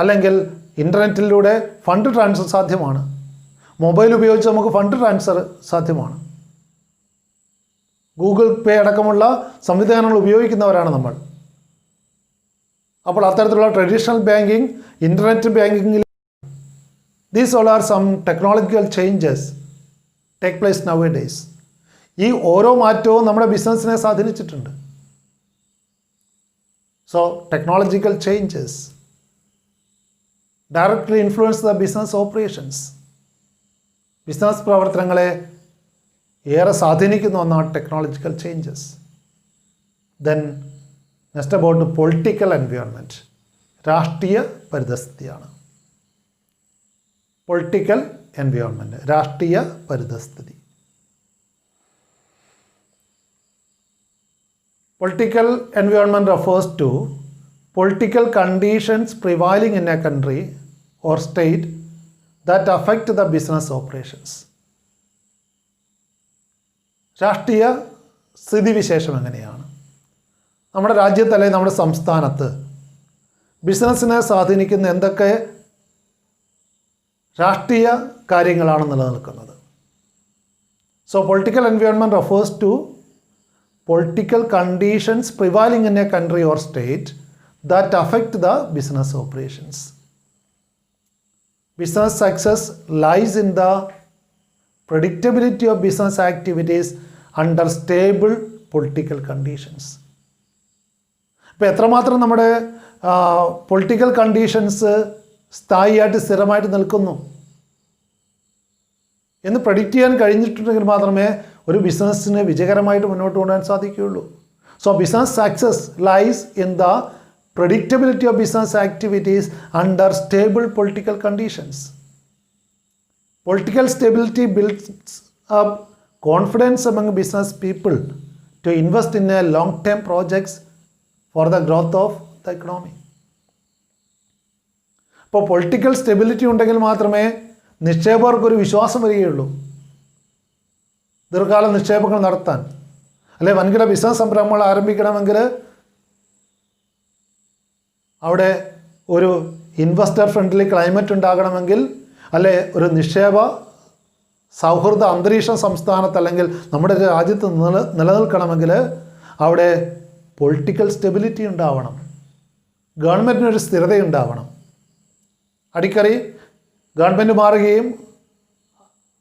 അല്ലെങ്കിൽ ഇൻ്റർനെറ്റിലൂടെ ഫണ്ട് ട്രാൻസ്ഫർ സാധ്യമാണ്. മൊബൈൽ ഉപയോഗിച്ച് നമുക്ക് ഫണ്ട് ട്രാൻസ്ഫർ സാധ്യമാണ്. ഗൂഗിൾ പേ അടക്കമുള്ള സംവിധാനങ്ങൾ ഉപയോഗിക്കുന്നവരാണ് നമ്മൾ. അപ്പോൾ അത്തരത്തിലുള്ള ട്രഡീഷണൽ ബാങ്കിങ്, ഇൻ്റർനെറ്റ് ബാങ്കിങ്ങിൽ these all are some technological changes take place nowadays. ഈ ഓരോ മാറ്റവും നമ്മുടെ ബിസിനസ്സിനെ സ്വാധീനിച്ചിട്ടുണ്ട്. So technological changes directly influence the business operations. Business പ്രവർത്തനങ്ങളെ ഏറെ സ്വാധീനിക്കുന്ന ഒന്നാണ് technological changes. Then next about political environment. രാഷ്ട്രീയ പരിതസ്ഥിതിയാണ്. പൊളിറ്റിക്കൽ എൻവയോൺമെൻറ്റ്, രാഷ്ട്രീയ പരിതസ്ഥിതി. Political environment refers to political conditions prevailing in a country or state that affect the business operations. രാഷ്ട്രീയ സ്ഥിതിവിശേഷം എങ്ങനെയാണ് നമ്മുടെ രാജ്യത്ത് അല്ലെങ്കിൽ നമ്മുടെ സംസ്ഥാനത്ത് ബിസിനസ്സിനെ സ്വാധീനിക്കുന്ന എന്തൊക്കെ രാഷ്ട്രീയ കാര്യങ്ങളാണ് നിലനിൽക്കുന്നത്. So political environment refers to political conditions prevailing in a country or state that affect the business operations. Business success lies in the predictability of business activities under stable political conditions. അപ്പോൾ എത്രമാത്രം നമ്മുടെ political conditions സ്ഥായിയായിട്ട് സ്ഥിരമായിട്ട് നിൽക്കുന്നു എന്ന് predict ചെയ്യാൻ കഴിഞ്ഞിട്ടുണ്ടെങ്കിൽ മാത്രമേ ഒരു ബിസിനസ്സിന് വിജയകരമായിട്ട് മുന്നോട്ട് കൊണ്ടുപോകാൻ സാധിക്കുകയുള്ളൂ. So business success lies in the predictability of business activities under stable political conditions. Political stability builds up confidence among business people to invest in a long-term projects for the growth of the economy. അപ്പോൾ political stability ഉണ്ടെങ്കിൽ മാത്രമേ നിക്ഷേപകർക്കൊരു വിശ്വാസം വരികയുള്ളൂ ദീർഘകാല നിക്ഷേപങ്ങൾ നടത്താൻ. അല്ലെ വൻകിട ബിസിനസ് സംരംഭങ്ങൾ ആരംഭിക്കണമെങ്കിൽ അവിടെ ഒരു ഇൻവെസ്റ്റർ ഫ്രണ്ട്ലി ക്ലൈമറ്റ് ഉണ്ടാകണമെങ്കിൽ, അല്ലെ ഒരു നിക്ഷേപ സൗഹൃദ അന്തരീക്ഷം സംസ്ഥാനത്ത് അല്ലെങ്കിൽ നമ്മുടെ രാജ്യത്ത് നിലനിൽക്കണമെങ്കിൽ അവിടെ പൊളിറ്റിക്കൽ സ്റ്റെബിലിറ്റി ഉണ്ടാവണം, ഗവൺമെൻറ്റിനൊരു സ്ഥിരതയുണ്ടാവണം. അടിക്കടി ഗവൺമെൻറ് മാറുകയും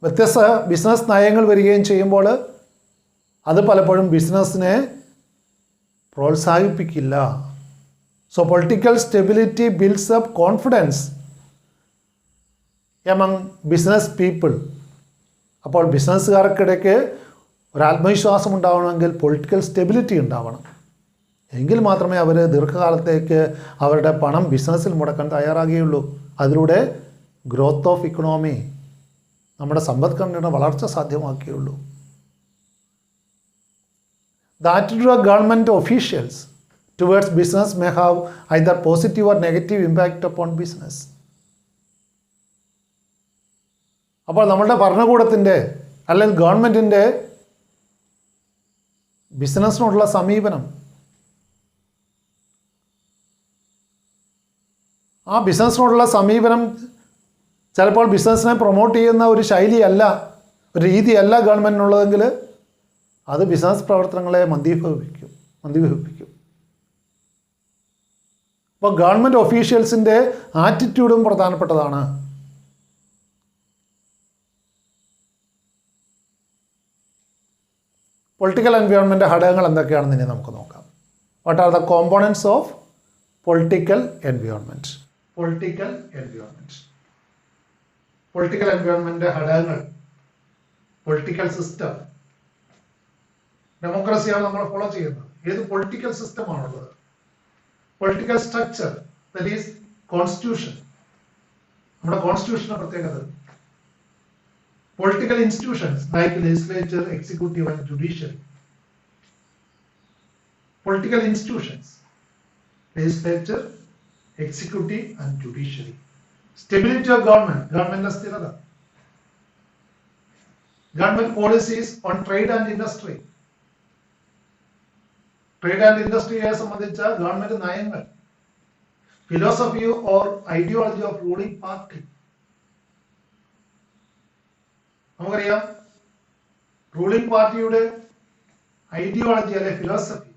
വ്യത്യസ്ത ബിസിനസ് നയങ്ങൾ വരികയും ചെയ്യുമ്പോൾ അത് പലപ്പോഴും ബിസിനസ്സിനെ പ്രോത്സാഹിപ്പിക്കില്ല. So political stability builds up confidence among business people. അപ്പോൾ ബിസിനസ്സുകാർക്കിടയ്ക്ക് ഒരു ആത്മവിശ്വാസം ഉണ്ടാവണമെങ്കിൽ പൊളിറ്റിക്കൽ സ്റ്റെബിലിറ്റി ഉണ്ടാവണം. എങ്കിൽ മാത്രമേ അവർ ദീർഘകാലത്തേക്ക് അവരുടെ പണം ബിസിനസ്സിൽ മുടക്കാൻ തയ്യാറാകുകയുള്ളൂ. അതിലൂടെ ഗ്രോത്ത് ഓഫ് ഇക്കണോമി, നമ്മുടെ സമ്പദ്ഘടനയുടെ വളർച്ച സാധ്യമാക്കുകയുള്ളൂ. The attitude of government officials towards business may have either positive or negative impact upon business. അപ്പോൾ നമ്മളുടെ ഭരണകൂടത്തിൻ്റെ അല്ലെങ്കിൽ ഗവൺമെൻറ്റിൻ്റെ ബിസിനസ്സിനോടുള്ള സമീപനം, ആ ബിസിനസ്സിനോടുള്ള സമീപനം ചിലപ്പോൾ ബിസിനസ്സിനെ പ്രൊമോട്ട് ചെയ്യുന്ന ഒരു ശൈലിയല്ല, ഒരു രീതിയല്ല ഗവൺമെൻറ്റിനുള്ളതെങ്കിൽ അത് ബിസിനസ് പ്രവർത്തനങ്ങളെ മന്ദീഭവിപ്പിക്കും. അപ്പോൾ ഗവൺമെൻറ് ഒഫീഷ്യൽസിൻ്റെ ആറ്റിറ്റ്യൂഡും പ്രധാനപ്പെട്ടതാണ്. പൊളിറ്റിക്കൽ എൻവയോൺമെൻറ്റ് ഘടകങ്ങൾ എന്തൊക്കെയാണെന്ന് ഇനി നമുക്ക് നോക്കാം. What are the components of political environment? Political environment ഘടകങ്ങൾ: പൊളിറ്റിക്കൽ സിസ്റ്റം. ഡെമോക്രസിയാണ് നമ്മൾ ഫോളോ ചെയ്യുന്നത്. ഏത് പൊളിറ്റിക്കൽ സിസ്റ്റമാണുള്ളത്? Political structure, that is constitution, നമ്മുടെ കോൺസ്റ്റിറ്റ്യൂഷന്റെ പ്രത്യേകത. Political institutions like legislature, executive and judiciary. Political institutions, legislature, executive and judiciary. Stability of ഗവൺമെന്റിന്റെ സ്ഥിരത. Government policies on trade and industry. Trade and ഇൻഡസ്ട്രിയെ സംബന്ധിച്ച ഗവൺമെന്റ് നയങ്ങൾ. Philosophy or ideology of ruling party. നമുക്കറിയാം, ruling പാർട്ടിയുടെ ideology അല്ലെ philosophy,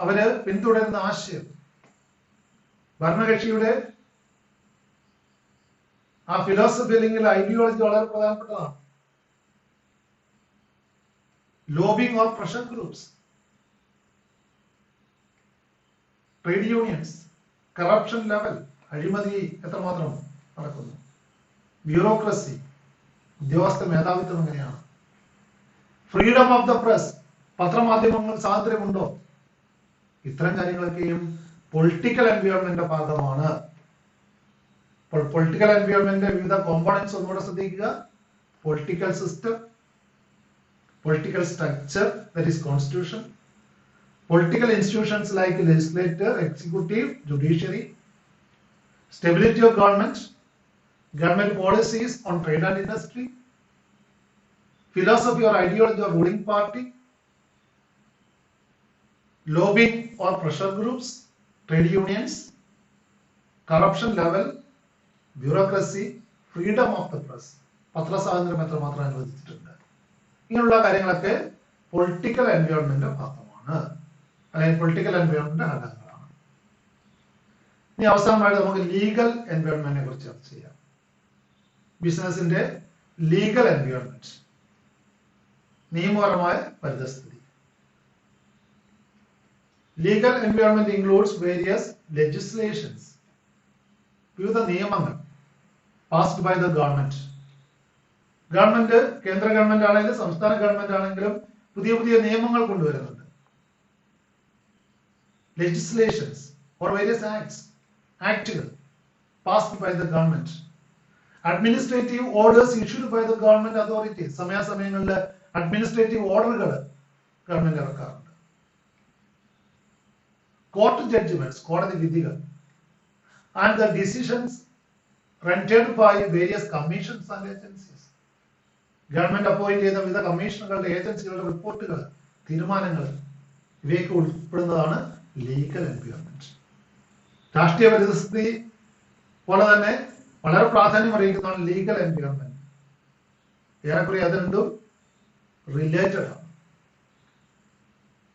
അവര് പിന്തുടരുന്ന ആശയം, ഭരണകക്ഷിയുടെ ആ ഫിലോസഫി അല്ലെങ്കിൽ ഐഡിയോളജി വളരെ പ്രധാനപ്പെട്ടതാണ്. Lobbying or pressure groups, trade unions, corruption level, അഴിമതി എത്രമാത്രം നടക്കുന്നു, ബ്യൂറോക്രസി, ഉദ്യോഗസ്ഥ മേധാവിത്വം എങ്ങനെയാണ്, ഫ്രീഡം ഓഫ് ദ പ്രസ്, പത്രമാധ്യമങ്ങൾ സ്വാതന്ത്ര്യമുണ്ടോ, ഇത്തരം കാര്യങ്ങളൊക്കെയും പൊളിറ്റിക്കൽ എൻവയോൺമെന്റിന്റെ ഭാഗമാണ്. അപ്പോൾ പൊളിറ്റിക്കൽ എൻവയോൺമെന്റിന്റെ വിവിധ കോമ്പോണൻസ് ഒന്നുകൂടെ ശ്രദ്ധിക്കുക. Political system, political structure, that is constitution, political institutions like legislature, executive, judiciary, stability of government policies on trade and industry, philosophy or ideology of ruling party, lobbying or pressure groups, trade unions, corruption level, bureaucracy, freedom of the press, പത്രസ്വാതന്ത്ര്യം എത്രമാത്രം അനുവദിച്ചിട്ടുണ്ട്. ഇങ്ങനെയുള്ള കാര്യങ്ങളൊക്കെ political എൻവയോൺമെന്റിന്റെ ഭാഗമാണ്, അല്ലെങ്കിൽ political എൻവയോൺമെന്റിന്റെ ഘടകങ്ങളാണ്. ഇനി അവസാനമായിട്ട് നമുക്ക് ലീഗൽ എൻവയോൺമെന്റിനെ കുറിച്ച് ചർച്ച ചെയ്യാം. ബിസിനസിന്റെ ലീഗൽ എൻവയോൺമെന്റ്, നിയമപരമായ പരിതസ്ഥിതി. Legal environment includes various legislations, വിവിധ നിയമങ്ങൾ passed by the government. Government, കേന്ദ്ര ഗവൺമെന്റ് ആണെങ്കിലും സംസ്ഥാന ഗവൺമെന്റ് ആണെങ്കിലും പുതിയ പുതിയ നിയമങ്ങൾ കൊണ്ടുവരുന്നുണ്ട്. ലെജിസ്ലേഷൻസ് ഓർ വേരിയസ് ആക്ട്സ്, ആക്ടുകൾ passed by the government. Administrative orders issued by the government authorities, സമയാസമയങ്ങളിൽ അഡ്മിനിസ്ട്രേറ്റീവ് ഓർഡറുകൾ ഗവൺമെന്റ് ഇറക്കാറുണ്ട്. കോർട്ട് ജഡ്ജ്മെന്റ്സ്, കോടതി വിധികൾ. And the decisions rendered by various commissions and agencies. Government appoint ചെയ്ത വിവിധ കമ്മീഷനുകളുടെ, ഏജൻസികളുടെ റിപ്പോർട്ടുകൾ, തീരുമാനങ്ങൾ, ഇവയൊക്കെ ഉൾപ്പെടുന്നതാണ് ലീഗൽ എൻവയോൺമെന്റ്. രാഷ്ട്രീയ പരിസ്ഥിതി പോലെ തന്നെ വളരെ പ്രാധാന്യം അറിയിക്കുന്നതാണ് ലീഗൽ എൻവയോൺമെന്റ്. ഏറെക്കുറെ അത് രണ്ടും റിലേറ്റഡ് ആണ്.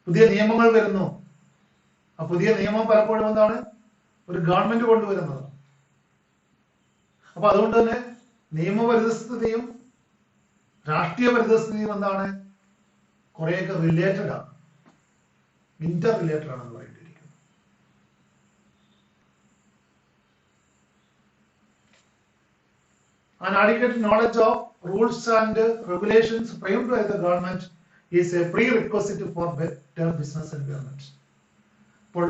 പുതിയ നിയമങ്ങൾ വരുന്നു. ആ പുതിയ നിയമം പലപ്പോഴും എന്താണ്? ഒരു ഗവൺമെന്റ് കൊണ്ടുവരുന്നത്. അപ്പൊ അതുകൊണ്ട് തന്നെ നിയമപരിസ്ഥിതിയും രാഷ്ട്രീയ പരിസ്ഥിതിയും എന്താണ്? കുറെയൊക്കെ റിലേറ്റഡ് ആണ്, ഇന്റർ റിലേറ്റഡ് ആണെന്ന് പറയേണ്ടിയിരിക്കുന്നു. An adequate knowledge of rules and regulations framed by the government is a prerequisite for better business environment. അപ്പോൾ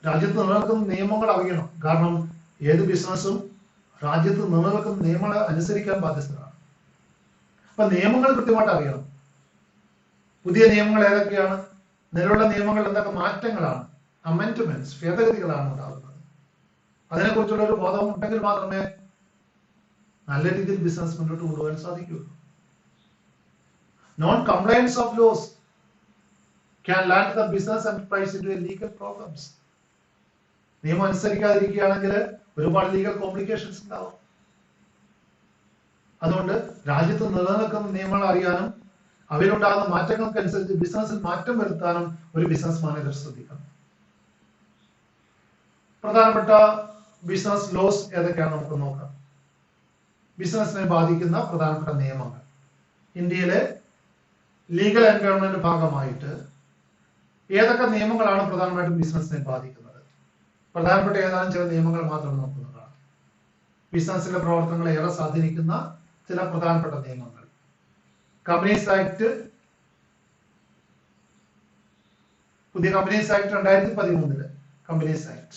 രാജ്യത്ത് നിലനിൽക്കുന്ന നിയമങ്ങൾ അറിയണം. കാരണം ഏത് ബിസിനസ്സും രാജ്യത്ത് നിലനിൽക്കുന്ന നിയമങ്ങൾ അനുസരിക്കാൻ ബാധ്യസ്ഥരാണ്. അപ്പൊ നിയമങ്ങൾ കൃത്യമായിട്ട് അറിയണം. പുതിയ നിയമങ്ങൾ ഏതൊക്കെയാണ്, നിലവിലുള്ള നിയമങ്ങൾ എന്തൊക്കെ മാറ്റങ്ങളാണ്, അമെൻഡ്മെന്റ്സ്, ഭേദഗതികളാണ് ഉണ്ടാകുന്നത്, അതിനെക്കുറിച്ചുള്ള ഒരു ബോധം ഉണ്ടെങ്കിൽ മാത്രമേ നല്ല രീതിയിൽ ബിസിനസ് മുന്നോട്ട് കൊണ്ടുപോകാൻ സാധിക്കുകയുള്ളൂ. Non compliance of laws can land the business enterprise into a legal problems. നിയമം അനുസരിക്കാതിരിക്കുകയാണെങ്കിൽ ഒരുപാട് ലീഗൽ കോംപ്ലിക്കേഷൻസ് ഉണ്ടാവും. അതുകൊണ്ട് രാജ്യത്ത് നിലനിൽക്കുന്ന നിയമങ്ങൾ അറിയാനും അവയിലുണ്ടാകുന്ന മാറ്റങ്ങൾക്കനുസരിച്ച് ബിസിനസ്സിൽ മാറ്റം വരുത്താനും ഒരു ബിസിനസ് മാനേജർ ശ്രദ്ധിക്കണം. പ്രധാനപ്പെട്ട ബിസിനസ് ലോസ് ഏതൊക്കെയാണ് നമുക്ക് നോക്കാം. ബിസിനസിനെ ബാധിക്കുന്ന പ്രധാനപ്പെട്ട നിയമങ്ങൾ. ഇന്ത്യയിലെ ലീഗൽ എൻവയോൺമെന്റ് ഭാഗമായിട്ട് ഏതൊക്കെ നിയമങ്ങളാണ് പ്രധാനമായിട്ടും ബിസിനസിനെ ബാധിക്കുന്നത്? പ്രധാനപ്പെട്ട ഏതാനും ചില നിയമങ്ങൾ മാത്രം നോക്കുന്നതാണ്. ബിസിനസിലെ പ്രവർത്തനങ്ങളെ ഏറെ സ്വാധീനിക്കുന്ന ചില പ്രധാനപ്പെട്ട നിയമങ്ങൾ. കമ്പനീസ് ആക്ട്, പുതിയ companies act 2013 companies act,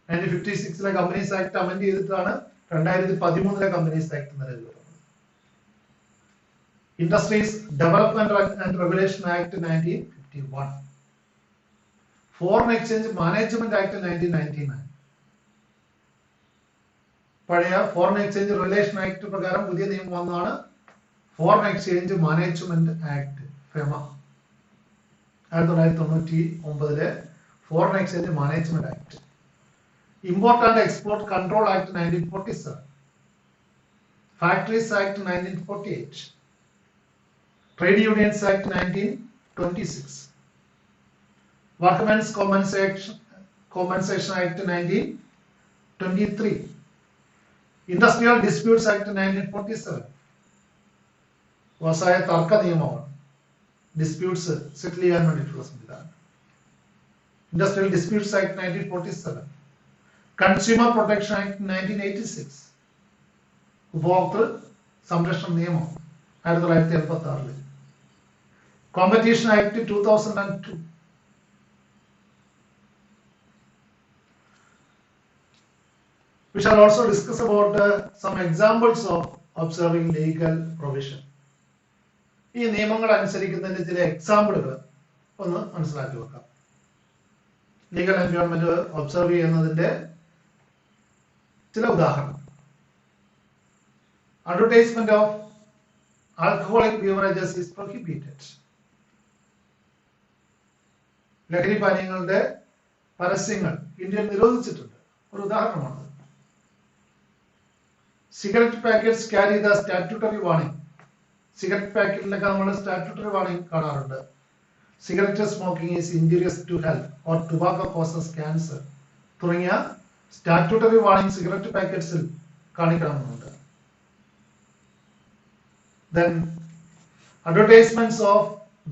1956 companies act amend ചെയ്തിട്ടാണ് 2013 കമ്പനീസ് ആക്ട് നിലവിൽ വരുന്നത്. Industries development and regulation act 1951, foreign exchange management act 1999. പഴയ ഫോറിൻ എക്സ്ചേഞ്ച് റിലേഷൻ ആക്ട് പ്രകാരം പുതിയ നിയമം വന്നതാണ് foreign exchange management act, FEMA. 1999 foreign exchange management act. Import and export control act 1947, factories act 1948, trade unions act 1926, Workmen's Compensation Act 1923, Industrial Disputes Act 1947, വ്യവസായ തർക്ക നിയമമാണ്, disputes സെറ്റിൽ ചെയ്യാൻ വേണ്ടിയിട്ടുള്ള സംവിധാനം. Industrial disputes act 1947, consumer protection act 1986, ഉപഭോക്തൃ സംരക്ഷണ നിയമം 1986, competition act 2002. We shall also discuss about some examples of observing legal provision. ഈ നിയമങ്ങൾ അനുസരിക്കുന്നതിന്റെ ചില എക്സാമ്പിളുകൾ ഒന്ന് മനസ്സിലാക്കി വെക്കാം. ലീഗൽ എൻവയോൺമെന്റ് ഒബ്സർവ് ചെയ്യുന്നതിന്റെ ചില ഉദാഹരണം. Advertisement of alcoholic beverages is prohibited. ലഹരി പാനീയങ്ങളുടെ പരസ്യങ്ങൾ ഇന്ത്യയിൽ നിരോധിച്ചിട്ടുണ്ട്. ഒരു ഉദാഹരണമാണ്. Cigarette packets carry the statutory warning. Cigarette പാക്കറ്റിലൊക്കെ നമ്മൾ സ്റ്റാറ്റ്യൂട്ടറി വാർണിംഗ് കാണാറുണ്ട്. Cigarette smoking is injurious to health or tobacco causes cancer തുടങ്ങിയ സ്റ്റാറ്റ്യൂട്ടറി വാർണിംഗ് സിഗരറ്റ് പാക്കറ്റ്സിൽ കാണിക്കണമെന്നുണ്ട്. Then advertisements of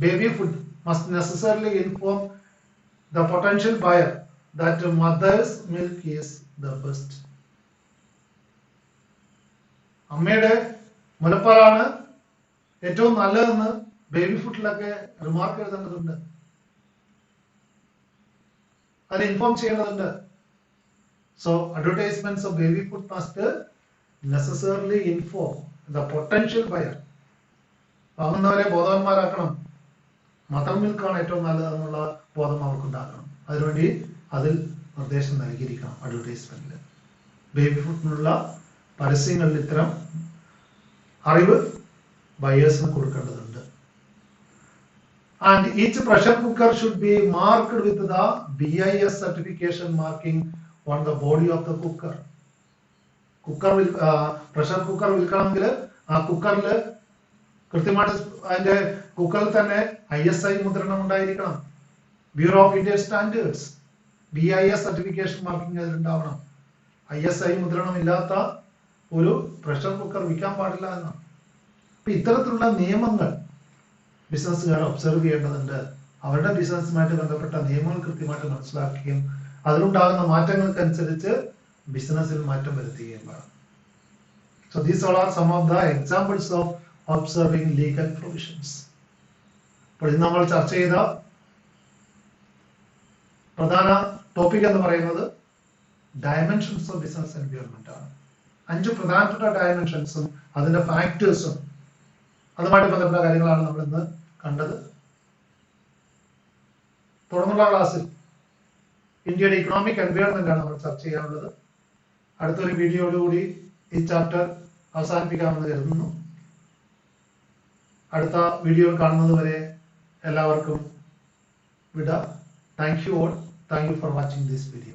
baby food must necessarily inform the potential buyer that mother's milk is the best. അമ്മയുടെ മുലപ്പാലാണ് ഏറ്റവും നല്ലതെന്ന് baby ഫുഡിലൊക്കെ remark എഴുതേണ്ടതുണ്ട്, അത് inform ചെയ്യേണ്ടതുണ്ട്. So advertisements of baby food must necessarily inform the potential buyer. വാങ്ങുന്നവരെ ബോധവാന്മാരാക്കണം, mother മിൽക്കാണ് ഏറ്റവും നല്ലതെന്നുള്ള ബോധം അവർക്കുണ്ടാക്കണം. അതിനുവേണ്ടി അതിൽ നിർദ്ദേശം നൽകിയിരിക്കണം അഡ്വർടൈസ്മെന്റിൽ. ബേബി ഫുഡിനുള്ള പരസ്യങ്ങളിൽ ഇത്തരം അറിവ് ബയേഴ്സിന് കൊടുക്കേണ്ടതുണ്ട്. And each pressure cooker should be marked with the BIS certification marking on the body of the cooker. Pressure cooker വിൽക്കണമെങ്കിൽ ആ കുക്കറിൽ കൃത്യമായിട്ട് അതിന്റെ കുക്കറിൽ തന്നെ ISI മുദ്രണം ഉണ്ടായിരിക്കണം. Bureau of Indian standards BIS certification marking അതിലുണ്ടാവണം. ISI മുദ്രണം ഇല്ലാത്ത ഒരു പ്രഷർ കുക്കർ വിൽക്കാൻ പാടില്ല എന്നാണ്. അപ്പൊ ഇത്തരത്തിലുള്ള നിയമങ്ങൾ ബിസിനസ്സുകാർ ഒബ്സർവ് ചെയ്യേണ്ടതുണ്ട്. അവരുടെ ബിസിനസ്സുമായിട്ട് ബന്ധപ്പെട്ട നിയമങ്ങൾ കൃത്യമായിട്ട് മനസ്സിലാക്കുകയും അതിലുണ്ടാകുന്ന മാറ്റങ്ങൾക്കനുസരിച്ച് ബിസിനസ്സിൽ മാറ്റം വരുത്തുകയും വേണം. So these all are some of the examples of observing legal provisions. അപ്പോൾ ഇന്ന് നമ്മൾ ചർച്ച ചെയ്ത പ്രധാന ടോപ്പിക് എന്ന് പറയുന്നത് ഡയമെൻഷൻസ് ഓഫ് ബിസിനസ് എൻവയോൺമെന്റ് ആണ്. 5 പ്രധാനപ്പെട്ട ഡയമെൻഷൻസും അതിന്റെ ഫാക്ടേഴ്സും അതുമായിട്ട് ബന്ധപ്പെട്ട കാര്യങ്ങളാണ് നമ്മൾ ഇന്ന് കണ്ടത്. തുടർന്നുള്ള ക്ലാസ്സിൽ ഇന്ത്യയുടെ ഇക്കണോമിക് എൻവയോൺമെന്റ് ആണ് നമ്മൾ ചർച്ച ചെയ്യാനുള്ളത്. അടുത്തൊരു വീഡിയോയോടുകൂടി ഈ ചാപ്റ്റർ അവസാനിപ്പിക്കാമെന്ന് കരുതുന്നു. അടുത്ത വീഡിയോ കാണുന്നത് വരെ എല്ലാവർക്കും വിട. Thank you all. Thank you for watching this video.